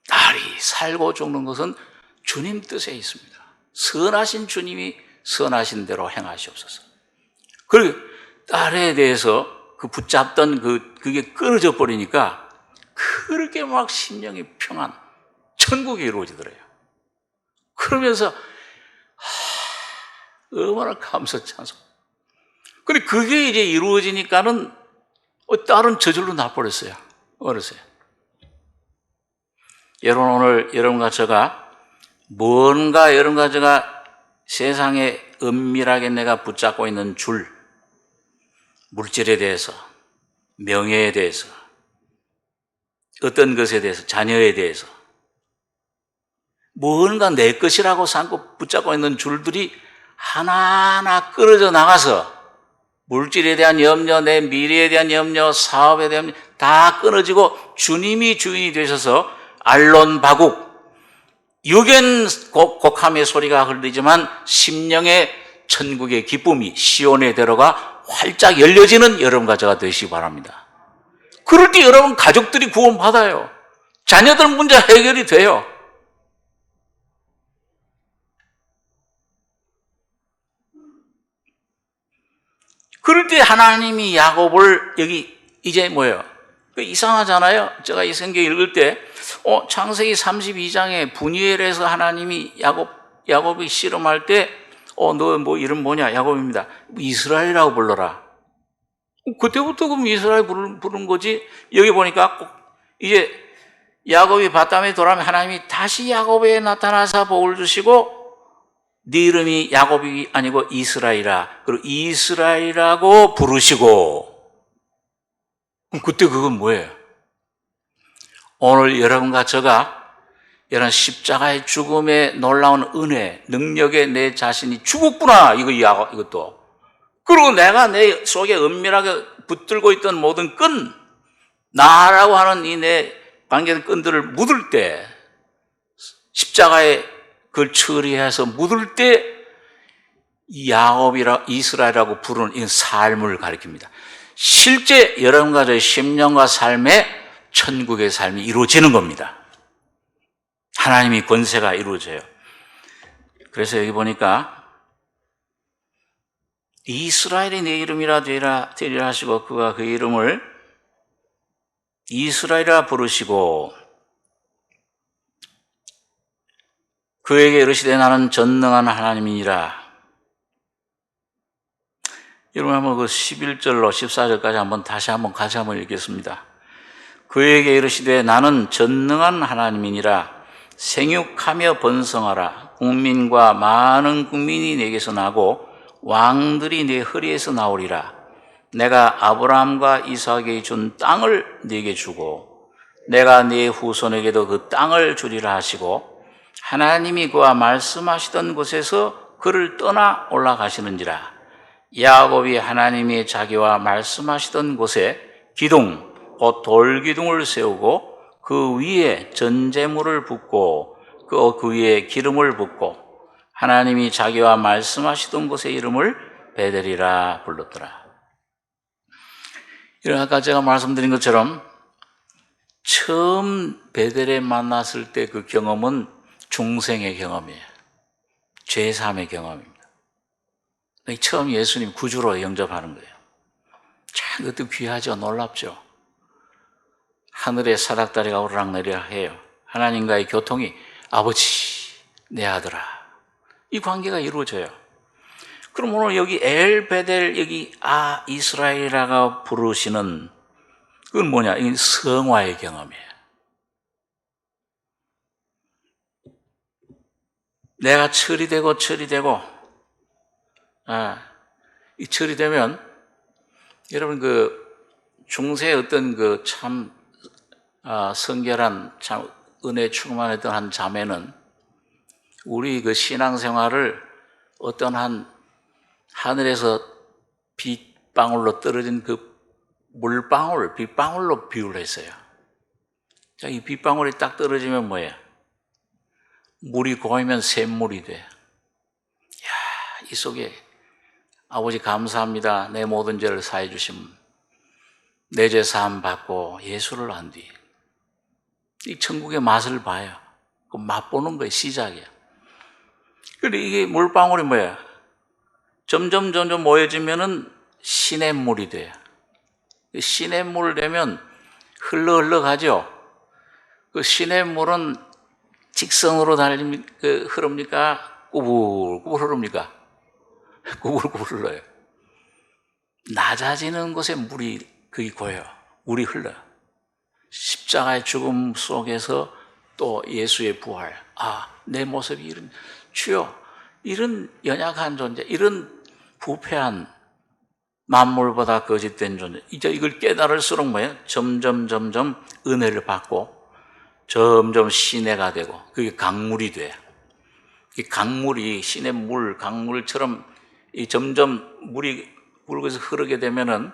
딸이 살고 죽는 것은 주님 뜻에 있습니다. 선하신 주님이 선하신 대로 행하시옵소서. 그리고 딸에 대해서 붙잡던 그게 끊어져 버리니까 그렇게 막 심령이 평안, 천국이 이루어지더래요. 그러면서 얼마나 감사 찬송. 근데 그게 이제 이루어지니까는 딸은 저절로 나버렸어요. 어렸어요. 여러분 오늘 여러분과 제가 세상에 은밀하게 내가 붙잡고 있는 물질에 대해서, 명예에 대해서, 어떤 것에 대해서, 자녀에 대해서 뭔가 내 것이라고 삼고 붙잡고 있는 줄들이 하나하나 끊어져 나가서 물질에 대한 염려, 내 미래에 대한 염려, 사업에 대한 염려 다 끊어지고 주님이 주인이 되셔서 알론바국 육엔 곡함의 소리가 흘리지만 심령의 천국의 기쁨이 시온의 대로가 활짝 열려지는 여러분과 제가 되시기 바랍니다. 그럴 때 여러분 가족들이 구원받아요. 자녀들 문제 해결이 돼요. 그럴 때 하나님이 야곱을 여기 이제 뭐예요? 이상하잖아요. 제가 이 성경 읽을 때 창세기 32장에 분이엘에서 하나님이 야곱이 씨름할 때 너 이름 뭐냐? 야곱입니다. 이스라엘이라고 불러라. 그때부터 그럼 이스라엘 부른 거지. 여기 보니까 꼭 이제 야곱이 바담에 돌아오면 하나님이 다시 야곱에 나타나서 복을 주시고 네 이름이 야곱이 아니고 이스라엘이라. 그리고 이스라엘이라고 부르시고 그때 그건 뭐예요? 오늘 여러분과 저가 이런 십자가의 죽음의 놀라운 은혜, 능력에 내 자신이 죽었구나, 이것도. 그리고 내가 내 속에 은밀하게 붙들고 있던 모든 끈, 나라고 하는 이 내 관계된 끈들을 묻을 때, 십자가에 그걸 처리해서 묻을 때, 이 야곱이라, 이스라엘이라고 부르는 이 삶을 가리킵니다. 실제 여러분과 저의 심령과 삶에 천국의 삶이 이루어지는 겁니다. 하나님이 권세가 이루어져요. 그래서 여기 보니까 이스라엘이 내 이름이라 되리라 하시고 그가 그 이름을 이스라엘이라 부르시고 그에게 이르시되 나는 전능한 하나님이니라. 여러분 한번 그 11절로 14절까지 한번 다시 한번 같이 한번 읽겠습니다. 그에게 이르시되 나는 전능한 하나님이니라. 생육하며 번성하라. 국민과 많은 국민이 내게서 나고 왕들이 내 허리에서 나오리라. 내가 아브라함과 이삭에게 준 땅을 네게 주고 내가 네 후손에게도 그 땅을 주리라 하시고 하나님이 그와 말씀하시던 곳에서 그를 떠나 올라가시는지라. 야곱이 하나님이 자기와 말씀하시던 곳에 기둥 곧 돌기둥을 세우고 그 위에 전제물을 붓고 그 위에 기름을 붓고 하나님이 자기와 말씀하시던 곳의 이름을 베델이라 불렀더라. 이런 아까 제가 말씀드린 것처럼 처음 베델에 만났을 때 그 경험은 중생의 경험이에요. 제3의 경험입니다. 처음 예수님 구주로 영접하는 거예요. 참 그것도 귀하죠. 놀랍죠. 하늘에 사닥다리가 오르락내리락 해요. 하나님과의 교통이 아버지 내 아들아 이 관계가 이루어져요. 그럼 오늘 여기 엘베델 여기 이스라엘이라고 부르시는 그건 뭐냐? 이건 성화의 경험이에요. 내가 처리되고 이 처리되면 여러분 그 중세의 어떤 그 참 성결한 참 은혜 충만했던 한 자매는 우리 그 신앙생활을 어떤 한 하늘에서 빗방울로 떨어진 그 물방울, 빗방울로 비유를 했어요. 자, 이 빗방울이 딱 떨어지면 뭐예요? 물이 고이면 샘물이 돼. 야, 이 속에 아버지 감사합니다. 내 모든 죄를 사해 주심. 내 죄 사함 받고 예수를 안 뒤. 이 천국의 맛을 봐요. 그 맛보는 거예요. 시작이야. 그런데 이게 물방울이 뭐야? 점점 모여지면은 시냇물이 돼요. 시냇물 되면 흘러 가죠. 그 시냇물은 직선으로 흐릅니까? 꾸불꾸불 흐릅니까? 꾸불꾸불 흘러요. 낮아지는 곳에 물이 거기 고여. 물이 흘러. 십자가의 죽음 속에서 또 예수의 부활. 내 모습이 이런, 주여, 이런 연약한 존재, 이런 부패한 만물보다 거짓된 존재. 이제 이걸 깨달을수록 뭐예요? 점점 은혜를 받고 점점 시내가 되고 그게 강물이 돼. 이 강물이 시내 물, 강물처럼 이 점점 물이 굵어서 흐르게 되면은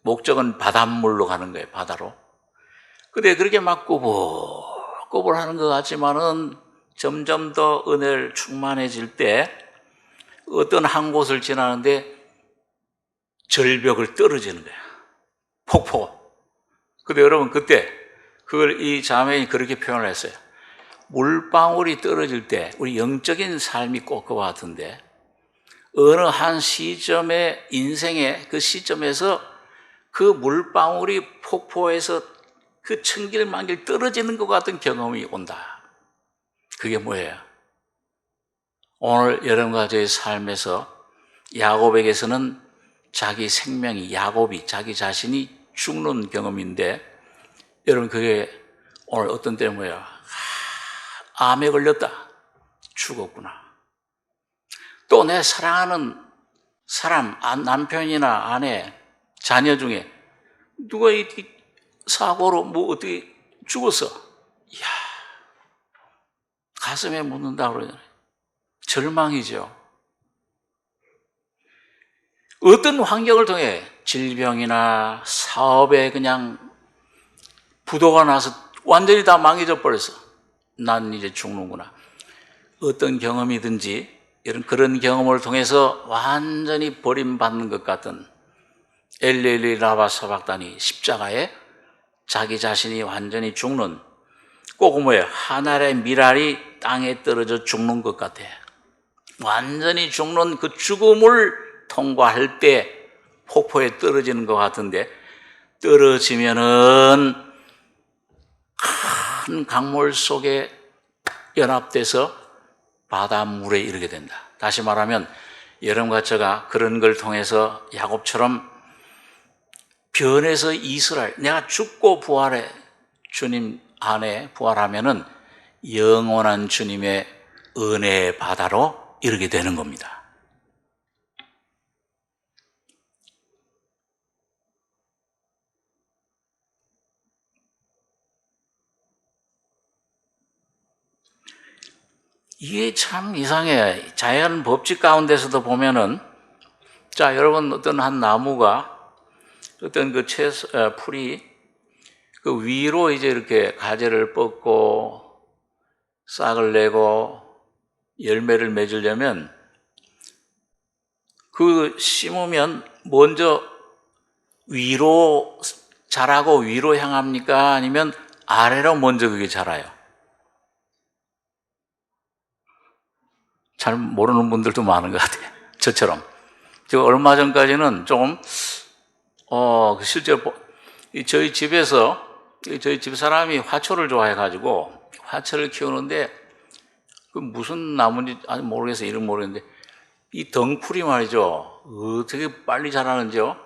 목적은 바닷물로 가는 거예요. 바다로. 근데 그렇게 막 꾸불꾸불 하는 것 같지만은 점점 더 은혜를 충만해질 때 어떤 한 곳을 지나는데 절벽을 떨어지는 거야. 폭포. 근데 여러분 그때 그걸 이 자매인이 그렇게 표현을 했어요. 물방울이 떨어질 때 우리 영적인 삶이 꼭 그와 같은데 어느 한 시점의 인생의 그 시점에서 그 물방울이 폭포에서 그 천길만길 떨어지는 것 같은 경험이 온다. 그게 뭐예요? 오늘 여러분과 저의 삶에서 야곱에게서는 자기 생명이 야곱이 자기 자신이 죽는 경험인데 여러분 그게 오늘 어떤 때는 뭐예요? 암에 걸렸다. 죽었구나. 또 내 사랑하는 사람, 남편이나 아내, 자녀 중에 누가 이 사고로 뭐 어떻게 죽었어. 이야, 가슴에 묻는다 그러잖아요. 절망이죠. 어떤 환경을 통해 질병이나 사업에 그냥 부도가 나서 완전히 다 망해져 버렸어. 난 이제 죽는구나. 어떤 경험이든지 그런 경험을 통해서 완전히 버림받는 것 같은 엘리엘리 라바 사박단이 십자가에 자기 자신이 완전히 죽는, 꼭 뭐예요? 하늘의 미랄이 땅에 떨어져 죽는 것 같아. 완전히 죽는 그 죽음을 통과할 때 폭포에 떨어지는 것 같은데, 떨어지면은 큰 강물 속에 연합돼서 바닷물에 이르게 된다. 다시 말하면 여러분과 제가 그런 걸 통해서 야곱처럼 변해서 이스라엘, 내가 죽고 부활해 주님 안에 부활하면은 영원한 주님의 은혜의 바다로 이르게 되는 겁니다. 이게 참 이상해. 자연 법칙 가운데서도 보면은, 자, 여러분, 어떤 한 나무가 어떤 그 풀이 그 위로 이제 이렇게 가지를 뻗고 싹을 내고 열매를 맺으려면 그 심으면 먼저 위로 자라고 위로 향합니까? 아니면 아래로 먼저 그게 자라요? 잘 모르는 분들도 많은 것 같아요. 저처럼. 저 얼마 전까지는 조금, 실제로, 저희 집에서, 저희 집 사람이 화초를 좋아해가지고, 화초를 키우는데, 그 무슨 나무인지 아직 모르겠어요. 이름 모르겠는데, 이 덩쿨이 말이죠. 어떻게 빨리 자라는지요?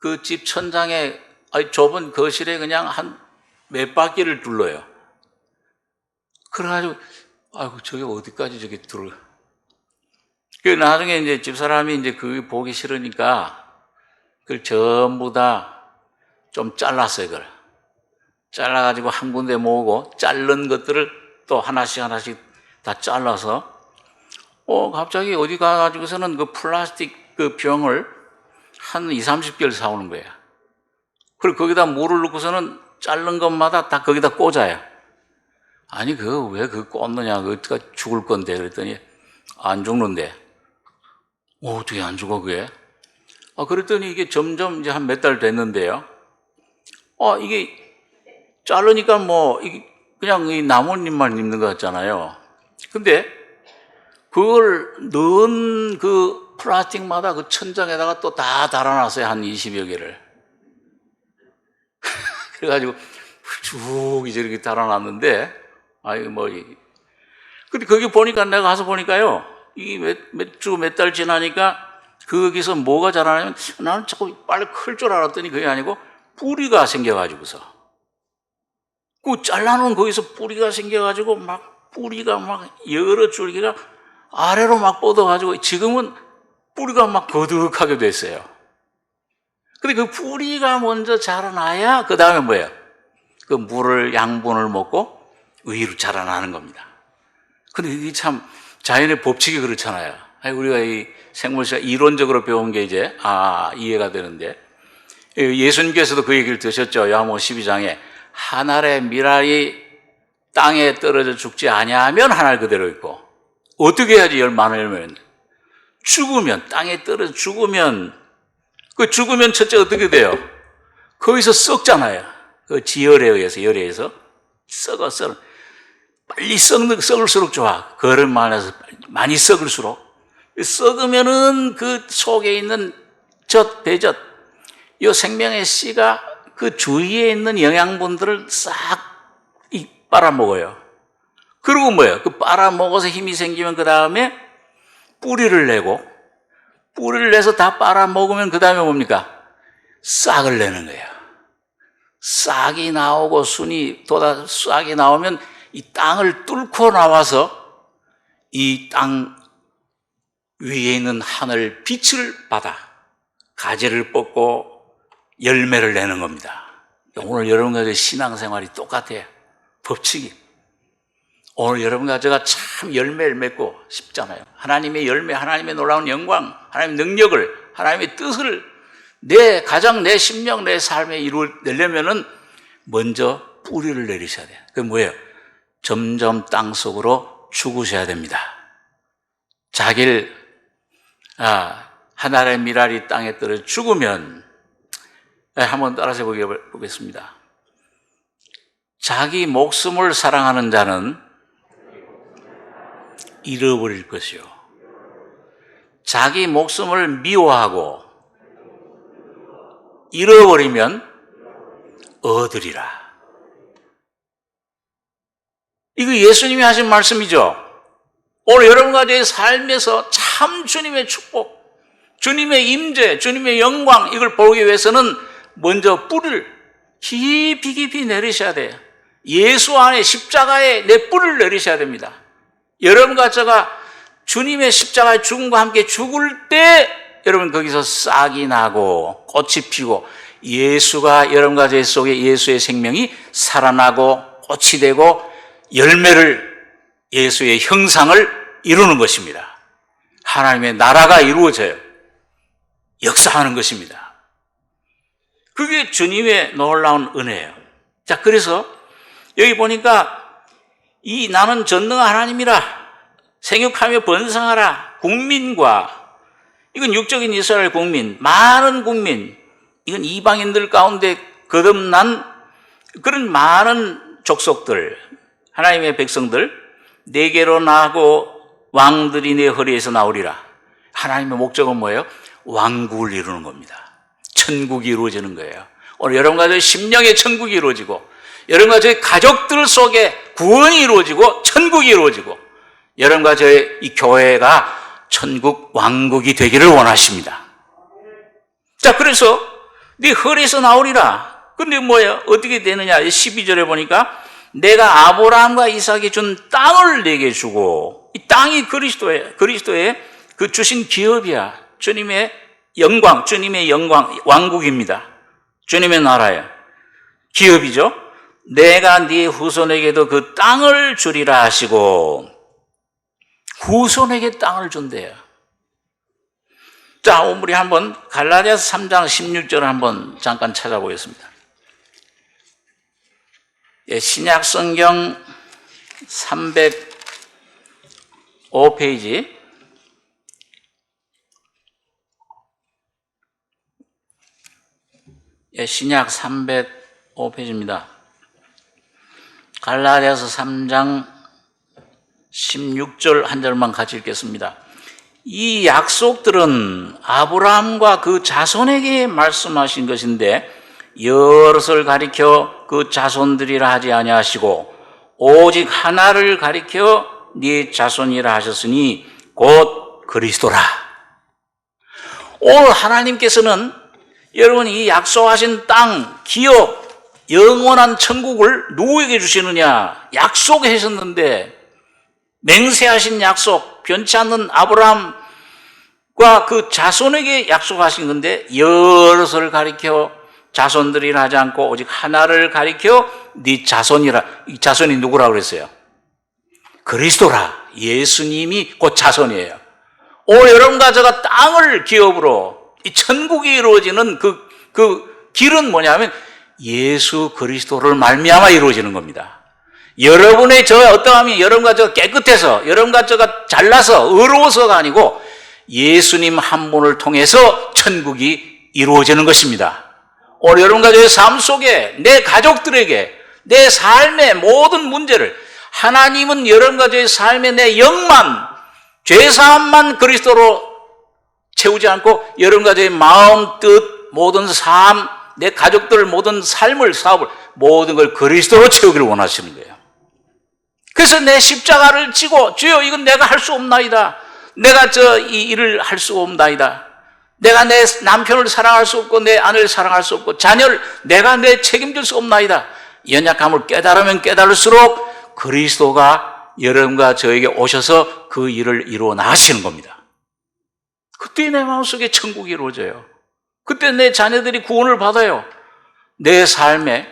그 집 천장에, 좁은 거실에 그냥 한 몇 바퀴를 둘러요. 그래가지고, 아이고, 저게 어디까지 저게 들어. 그 나중에 이제 집사람이 이제 그게 보기 싫으니까 그걸 전부 다 좀 잘랐어요, 그걸. 잘라가지고 한 군데 모으고 자른 것들을 또 하나씩 다 잘라서 갑자기 어디 가가지고서는 그 플라스틱 그 병을 한 2, 30개를 사오는 거예요. 그리고 거기다 물을 넣고서는 자른 것마다 다 거기다 꽂아요. 아니, 왜 꽂느냐, 그거 죽을 건데. 그랬더니 안 죽는데. 어떻게 안 죽어, 그게? 그랬더니 이게 점점 이제 한 몇 달 됐는데요. 이게 자르니까 이게 그냥 이 나뭇잎만 입는 것 같잖아요. 근데 그걸 넣은 그 플라스틱마다 그 천장에다가 또 다 달아놨어요. 한 20여 개를. 그래가지고 쭉 이제 이렇게 달아놨는데, 근데 거기 보니까 내가 가서 보니까요. 이게 몇 달 지나니까 거기서 뭐가 자라냐면 나는 자꾸 빨리 클 줄 알았더니 그게 아니고 뿌리가 생겨가지고서 그 잘라놓은 거기서 뿌리가 생겨가지고 뿌리가 여러 줄기가 아래로 뻗어가지고 지금은 뿌리가 거득하게 됐어요. 근데 그 뿌리가 먼저 자라나야 그 다음에 뭐예요? 그 양분을 먹고 위로 자라나는 겁니다. 근데 이게 참 자연의 법칙이 그렇잖아요. 우리가 이 생물학을 이론적으로 배운 게 이제 이해가 되는데, 예수님께서도 그 얘기를 드셨죠. 요한복음 12장에 한 알의 밀알이 땅에 떨어져 죽지 아니하면 한 알 그대로 있고, 어떻게 해야지 많은 열매를? 죽으면, 땅에 떨어져 죽으면, 그 죽으면 첫째 어떻게 돼요? 거기서 썩잖아요. 그 지열에 의해서, 열에 의해서 썩어. 빨리 썩을수록 좋아. 그런 말에서 많이 썩을수록. 썩으면은 그 속에 있는 배젖, 이 생명의 씨가 그 주위에 있는 영양분들을 싹 빨아먹어요. 그리고 뭐예요? 그 빨아먹어서 힘이 생기면 그 다음에 뿌리를 내고, 뿌리를 내서 다 빨아먹으면 그 다음에 뭡니까? 싹을 내는 거예요. 싹이 나오고 싹이 나오면 이 땅을 뚫고 나와서 이 땅 위에 있는 하늘 빛을 받아 가지를 뻗고 열매를 내는 겁니다. 오늘 여러분과 저 신앙생활이 똑같아요. 법칙이. 오늘 여러분과 제가 참 열매를 맺고 싶잖아요. 하나님의 열매, 하나님의 놀라운 영광, 하나님의 능력을, 하나님의 뜻을 내 가정, 내 심령, 내 삶에 이루려면은 먼저 뿌리를 내리셔야 돼요. 그게 뭐예요? 점점 땅 속으로 죽으셔야 됩니다. 자기를 하늘의 미랄이 땅에 떨어 죽으면 한번 따라서 보겠습니다. 자기 목숨을 사랑하는 자는 잃어버릴 것이요, 자기 목숨을 미워하고 잃어버리면 얻으리라. 이거 예수님이 하신 말씀이죠. 오늘 여러분과 제 삶에서 참 주님의 축복, 주님의 임재, 주님의 영광, 이걸 보기 위해서는 먼저 뿌리를 깊이 내리셔야 돼요. 예수 안에, 십자가에 내 뿌리를 내리셔야 됩니다. 여러분과 제가 주님의 십자가의 죽음과 함께 죽을 때 여러분 거기서 싹이 나고 꽃이 피고 예수가 여러분과 제 속에 예수의 생명이 살아나고 꽃이 되고 열매를, 예수의 형상을 이루는 것입니다. 하나님의 나라가 이루어져요. 역사하는 것입니다. 그게 주님의 놀라운 은혜예요. 자, 그래서 여기 보니까 이 나는 전능한 하나님이라, 생육하며 번성하라, 국민과, 이건 육적인 이스라엘 국민, 많은 국민, 이건 이방인들 가운데 거듭난 그런 많은 족속들, 하나님의 백성들, 네개로 나고 왕들이 내 허리에서 나오리라. 하나님의 목적은 뭐예요? 왕국을 이루는 겁니다. 천국이 이루어지는 거예요. 오늘 여러분과 저의 심령의 천국이 이루어지고, 여러분과 저의 가족들 속에 구원이 이루어지고 천국이 이루어지고, 여러분과 저의 이 교회가 천국 왕국이 되기를 원하십니다. 자, 그래서 네 허리에서 나오리라. 근데 뭐예요? 어떻게 되느냐? 12절에 보니까 내가 아브라함과 이삭이 준 땅을 내게 주고, 이 땅이 그리스도의 그 주신 기업이야. 주님의 영광, 왕국입니다. 주님의 나라예요. 기업이죠. 내가 네 후손에게도 그 땅을 주리라 하시고, 후손에게 땅을 준대요. 자, 우리 한번 갈라디아서 3장 16절을 한번 잠깐 찾아보겠습니다. 신약 성경 305페이지. 신약 305페이지입니다. 갈라디아서 3장 16절 한 절만 같이 읽겠습니다. 이 약속들은 아브라함과 그 자손에게 말씀하신 것인데 여럿을 가리켜 그 자손들이라 하지 아니하시고 오직 하나를 가리켜 네 자손이라 하셨으니 곧 그리스도라. 오늘 하나님께서는 여러분이 이 약속하신 땅, 기업, 영원한 천국을 누구에게 주시느냐? 약속하셨는데, 맹세하신 약속, 변치 않는 아브라함과 그 자손에게 약속하신 건데 여럿을 가리켜 자손들이라 하지 않고 오직 하나를 가리켜 네 자손이라. 이 자손이 누구라고 그랬어요? 그리스도라. 예수님이 곧 자손이에요. 오늘 여러분과 제가 땅을 기업으로 이 천국이 이루어지는 그 길은 뭐냐면 예수 그리스도를 말미암아 이루어지는 겁니다. 여러분의 저 어떠함이 여러분과 저 깨끗해서, 여러분과 저가 잘나서, 의로워서가 아니고 예수님 한 분을 통해서 천국이 이루어지는 것입니다. 오늘 여러분과 저의 삶 속에, 내 가족들에게, 내 삶의 모든 문제를 하나님은 여러분과 저의 삶의 내 영만, 죄사함만 그리스도로 채우지 않고 여러분과 저의 마음, 뜻, 모든 삶, 내 가족들 모든 삶을, 사업을, 모든 걸 그리스도로 채우기를 원하시는 거예요. 그래서 내 십자가를 지고 주여 이건 내가 할 수 없나이다. 내가 이 일을 할 수 없나이다. 내가 내 남편을 사랑할 수 없고 내 아내를 사랑할 수 없고 자녀를 내가 내 책임질 수 없나이다. 연약함을 깨달으면 깨달을수록 그리스도가 여러분과 저에게 오셔서 그 일을 이루어 나가시는 겁니다. 그때 내 마음속에 천국이 이루어져요. 그때 내 자녀들이 구원을 받아요. 내 삶에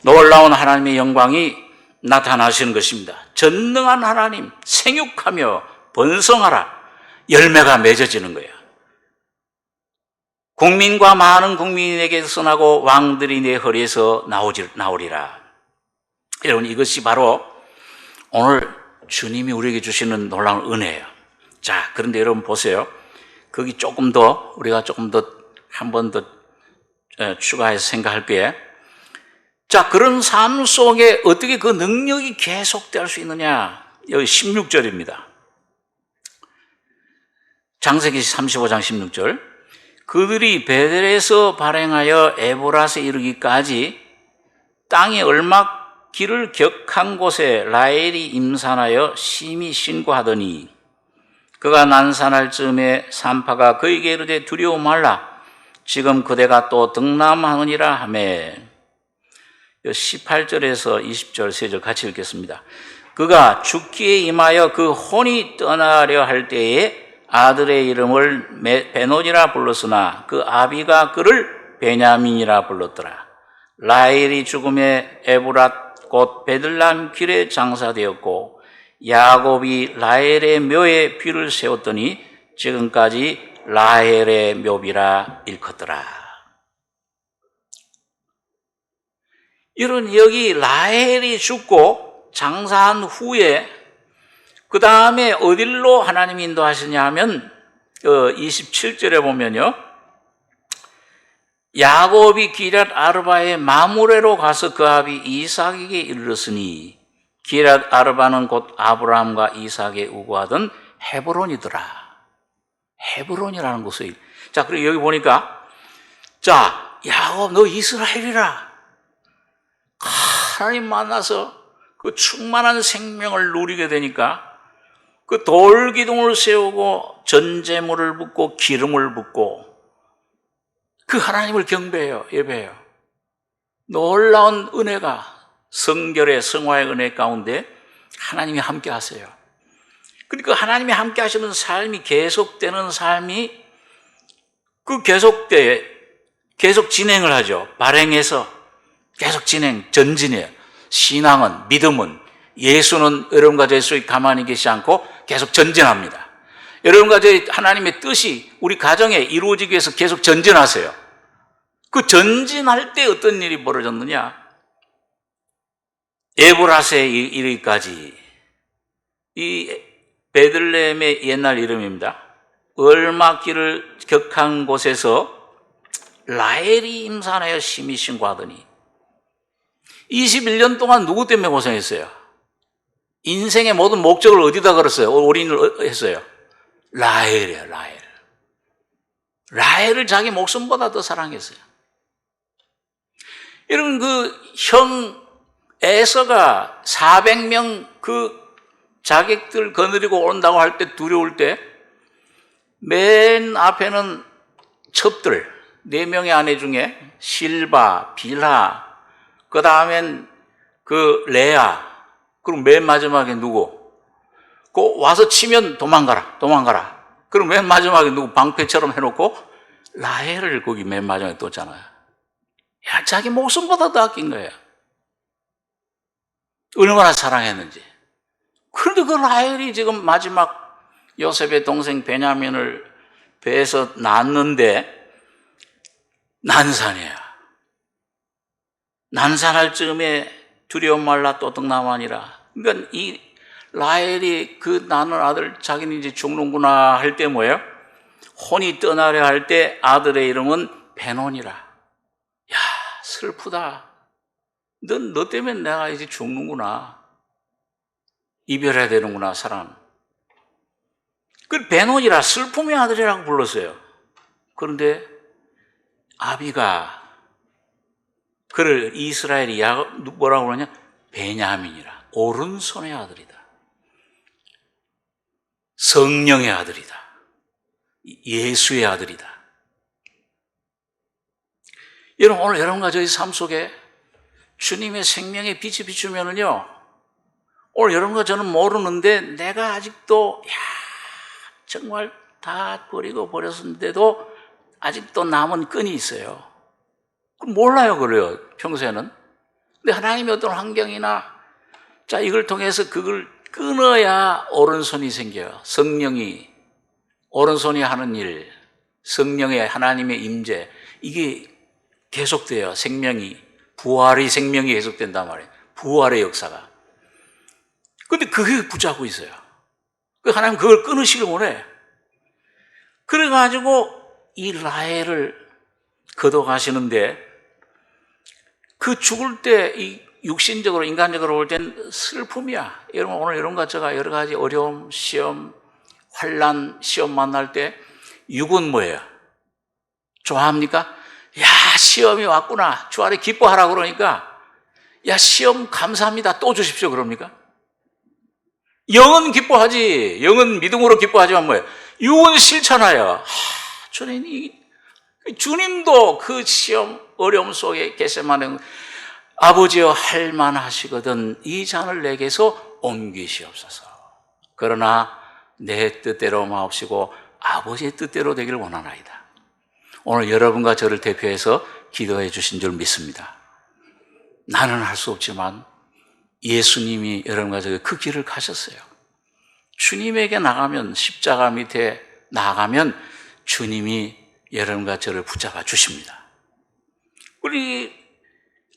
놀라운 하나님의 영광이 나타나시는 것입니다. 전능한 하나님, 생육하며 번성하라. 열매가 맺어지는 거예요. 국민과 많은 국민에게 선하고 왕들이 내 허리에서 나오리라. 여러분, 이것이 바로 오늘 주님이 우리에게 주시는 놀라운 은혜예요. 자, 그런데 여러분 보세요. 거기 조금 더, 우리가 조금 더, 한 번 더 추가해서 생각할 게, 자, 그런 삶 속에 어떻게 그 능력이 계속될 수 있느냐. 여기 16절입니다. 창세기 35장 16절. 그들이 베델에서 발행하여 에브라스에 이르기까지 땅이 얼막 길을 격한 곳에 라헬이 임산하여 심히 신고하더니 그가 난산할 즈음에 산파가 그에게 이르되 두려워 말라. 지금 그대가 또 등남하느니라 하매. 18절에서 20절 3절 같이 읽겠습니다. 그가 죽기에 임하여 그 혼이 떠나려 할 때에 아들의 이름을 베논이라 불렀으나 그 아비가 그를 베냐민이라 불렀더라. 라헬이 죽음에 에브랏 곧 베들람 길에 장사되었고 야곱이 라헬의 묘에 뷔를 세웠더니 지금까지 라헬의 묘비라 일컫더라. 이런 여기 라헬이 죽고 장사한 후에 그 다음에 어디로 하나님이 인도하시냐 하면 27절에 보면요. 야곱이 기럇 아르바의 마므레로 가서 그 아비 이삭에게 이르렀으니 기럇 아르바는 곧 아브라함과 이삭에 우거하던 헤브론이더라. 헤브론이라는 곳을. 자, 그리고 여기 보니까 자, 야곱 너 이스라엘이라. 하나님 만나서 그 충만한 생명을 누리게 되니까 그 돌기둥을 세우고 전제물을 붓고 기름을 붓고 그 하나님을 경배해요. 예배해요. 놀라운 은혜가 성결의 성화의 은혜 가운데 하나님이 함께 하세요. 그러니까 하나님이 함께 하시는 삶이 계속되는 삶이 그 계속 진행을 하죠. 발행해서 계속 전진해요. 신앙은, 믿음은, 예수는 여러분과 제 속에 가만히 계시지 않고 계속 전진합니다. 여러분과 제 하나님의 뜻이 우리 가정에 이루어지기 위해서 계속 전진하세요. 그 전진할 때 어떤 일이 벌어졌느냐? 에브라스에 이르기까지 이 베들레헴의 옛날 이름입니다. 얼막길을 격한 곳에서 라헬이 임산하여 심히 신고하더니 21년 동안 누구 때문에 고생했어요? 인생의 모든 목적을 어디다 걸었어요? 올인을 했어요? 라헬이에요, 라헬. 라헬을 자기 목숨보다 더 사랑했어요. 여러분, 그 형 에서가 400명 그 자객들 거느리고 온다고 할 때 두려울 때 맨 앞에는 첩들 4명의 아내 중에 실바, 빌하, 그 다음엔 그 레아, 그리고 맨 마지막에 누구? 그 와서 치면 도망가라. 그리고 맨 마지막에 누구? 방패처럼 해놓고 라헬을 거기 맨 마지막에 뒀잖아요. 야, 자기 목숨보다 더 아낀 거예요. 얼마나 사랑했는지. 그런데 그 라헬이 지금 마지막 요셉의 동생 베냐민을 배에서 낳았는데 난산이야. 난산할 즈음에 두려워 말라 또 등남하니라. 그러니까 이 라헬이 그 낳는 아들 자기는 이제 죽는구나 할 때 뭐예요? 혼이 떠나려 할 때 아들의 이름은 베논이라. 야, 슬프다. 너 때문에 내가 이제 죽는구나. 이별해야 되는구나, 사람. 그 베논이라 슬픔의 아들이라고 불렀어요. 그런데 아비가 그를 이스라엘이 뭐라고 그러냐? 베냐민이라. 오른손의 아들이다. 성령의 아들이다. 예수의 아들이다. 여러분, 오늘 여러분과 저희 삶 속에 주님의 생명의 빛이 비추면은요, 오늘 여러분과 저는 모르는데 내가 아직도 정말 다 버리고 버렸는데도 아직도 남은 끈이 있어요. 몰라요, 그래요, 평소에는. 근데 하나님의 어떤 환경이나, 자, 이걸 통해서 그걸 끊어야 오른손이 생겨요. 성령이, 오른손이 하는 일, 성령의 하나님의 임재, 이게 계속돼요. 생명이, 부활의 생명이 계속된단 말이에요. 부활의 역사가. 근데 그게 붙잡고 있어요. 하나님 그걸 끊으시길 원해. 그래가지고 이 라헬을 거둬가시는데, 그 죽을 때 이 육신적으로, 인간적으로 볼 땐 슬픔이야. 여러분, 오늘 이런 것저것 여러 가지 어려움, 시험, 환난, 시험 만날 때 육은 뭐예요? 좋아합니까? 야, 시험이 왔구나. 주 안에 기뻐하라고 그러니까, 야, 시험 감사합니다. 또 주십시오. 그럽니까? 영은 기뻐하지. 영은 믿음으로 기뻐하지만 뭐예요? 육은 싫잖아요. 주님도 그 시험, 어려움 속에 겟세마네 아버지여 할만하시거든 이 잔을 내게서 옮기시옵소서. 그러나 내 뜻대로 마옵시고 아버지의 뜻대로 되기를 원하나이다. 오늘 여러분과 저를 대표해서 기도해 주신 줄 믿습니다. 나는 할 수 없지만 예수님이 여러분과 저에게 그 길을 가셨어요. 주님에게 나가면, 십자가 밑에 나가면 주님이 여러분과 저를 붙잡아 주십니다. 우리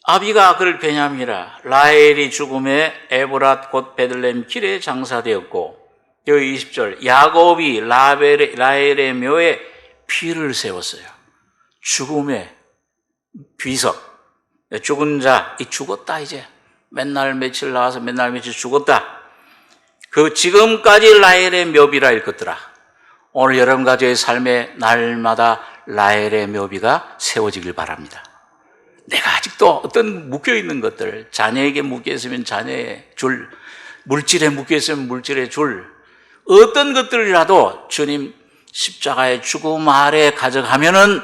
아비가 그를 베냐민이라 라헬이 죽음에 에브랏 곧 베들레헴 길에 장사되었고, 여기 20절 야곱이 라헬의 묘에 피를 세웠어요. 죽음의 비석, 죽은 자, 이 죽었다 이제 맨날 며칠 나와서 맨날 며칠 죽었다. 그 지금까지 라헬의 묘비라 일컫더라. 오늘 여러분과 저의 삶에 날마다 라헬의 묘비가 세워지길 바랍니다. 내가 아직도 어떤 묶여있는 것들, 자녀에게 묶여있으면 자녀의 줄, 물질에 묶여있으면 물질의 줄, 어떤 것들이라도 주님 십자가의 죽음 아래 가져가면은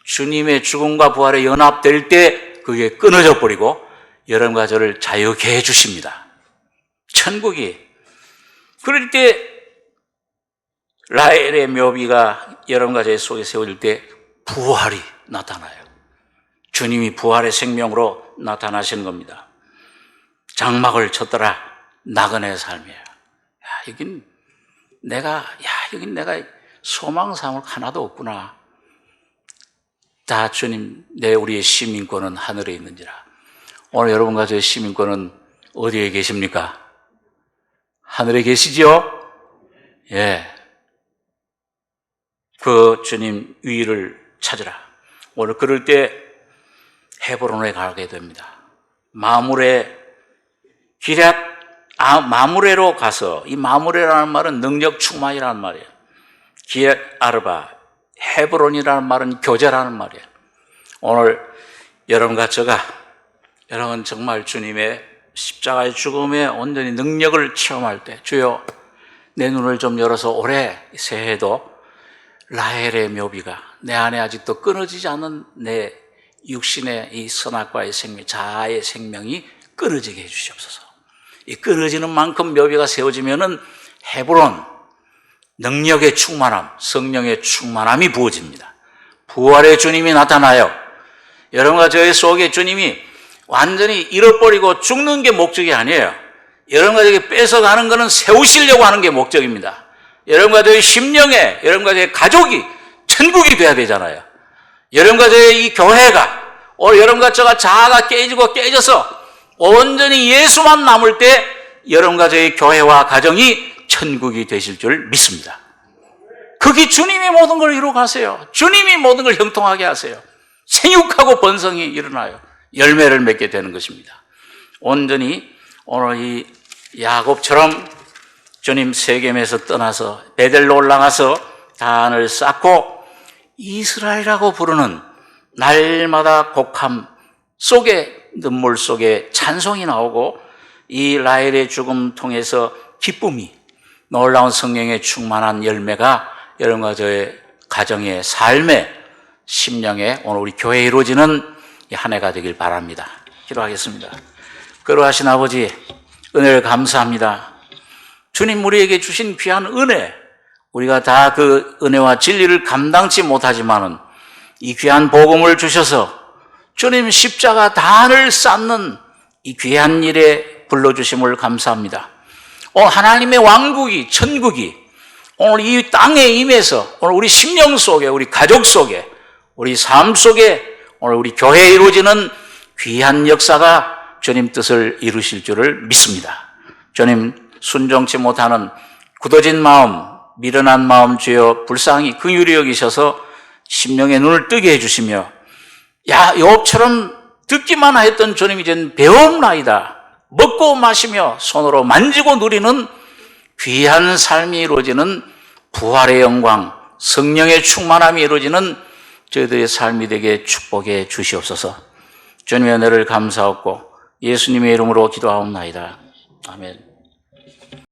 주님의 죽음과 부활에 연합될 때 그게 끊어져 버리고 여러분과 저를 자유케 해주십니다. 천국이. 그럴 때 라헬의 묘비가 여러분과 저의 속에 세워질 때 부활이 나타나요. 주님이 부활의 생명으로 나타나시는 겁니다. 장막을 쳤더라 나그네 삶이에요. 여긴 내가 소망 삼을 하나도 없구나. 다 주님, 우리의 시민권은 하늘에 있는지라. 오늘 여러분과 저의 시민권은 어디에 계십니까? 하늘에 계시지요? 예. 그 주님 위를 찾으라. 오늘 그럴 때 헤브론에 가게 됩니다. 마므레로 가서, 이 마므레라는 말은 능력 충만이라는 말이에요. 기얏 아르바, 헤브론이라는 말은 교제라는 말이에요. 오늘 여러분과 여러분 정말 주님의 십자가의 죽음에 온전히 능력을 체험할 때, 주여 내 눈을 좀 열어서 올해 새해에도 라헬의 묘비가 내 안에 아직도 끊어지지 않는 내 육신의 이 선악과의 생명, 자아의 생명이 끊어지게 해주시옵소서. 이 끊어지는 만큼 묘비가 세워지면은 헤브론, 능력의 충만함, 성령의 충만함이 부어집니다. 부활의 주님이 나타나요. 여러분과 저의 속에 주님이 완전히 잃어버리고 죽는 게 목적이 아니에요. 여러분과 저에게 뺏어가는 것은 세우시려고 하는 게 목적입니다. 여러분과 저의 심령에, 여러분과 저의 가족이 천국이 돼야 되잖아요. 여러분과 저의 이 교회가, 오늘 여러분과 저가 자아가 깨져서 온전히 예수만 남을 때 여러분과 저의 교회와 가정이 천국이 되실 줄 믿습니다. 그게 주님이 모든 걸 이루어 가세요. 주님이 모든 걸 형통하게 하세요. 생육하고 번성이 일어나요. 열매를 맺게 되는 것입니다. 온전히 오늘 이 야곱처럼 주님 세겜에서 떠나서 베델로 올라가서 단을 쌓고 이스라엘이라고 부르는 날마다 곡함 속에, 눈물 속에 찬송이 나오고 이 라헬의 죽음 통해서 기쁨이, 놀라운 성령의 충만한 열매가 여러분과 저의 가정의 삶의 심령에 오늘 우리 교회에 이루어지는 한 해가 되길 바랍니다. 기도하겠습니다. 거룩하신 아버지, 은혜를 감사합니다. 주님 우리에게 주신 귀한 은혜, 우리가 다 그 은혜와 진리를 감당치 못하지만은 이 귀한 복음을 주셔서 주님 십자가 단을 쌓는 이 귀한 일에 불러주심을 감사합니다. 오늘 하나님의 왕국이, 천국이 오늘 이 땅에 임해서 오늘 우리 심령 속에, 우리 가족 속에, 우리 삶 속에, 오늘 우리 교회에 이루어지는 귀한 역사가 주님 뜻을 이루실 줄을 믿습니다. 주님 순종치 못하는 굳어진 마음, 미련한 마음 주여 불쌍히 긍휼히 여기셔서 심령의 눈을 뜨게 해주시며, 야 욥처럼 듣기만 하였던 주님 이젠 배움나이다. 먹고 마시며 손으로 만지고 누리는 귀한 삶이 이루어지는 부활의 영광, 성령의 충만함이 이루어지는 저희들의 삶이 되게 축복해 주시옵소서. 주님의 은혜를 감사하고 예수님의 이름으로 기도하옵나이다. 아멘.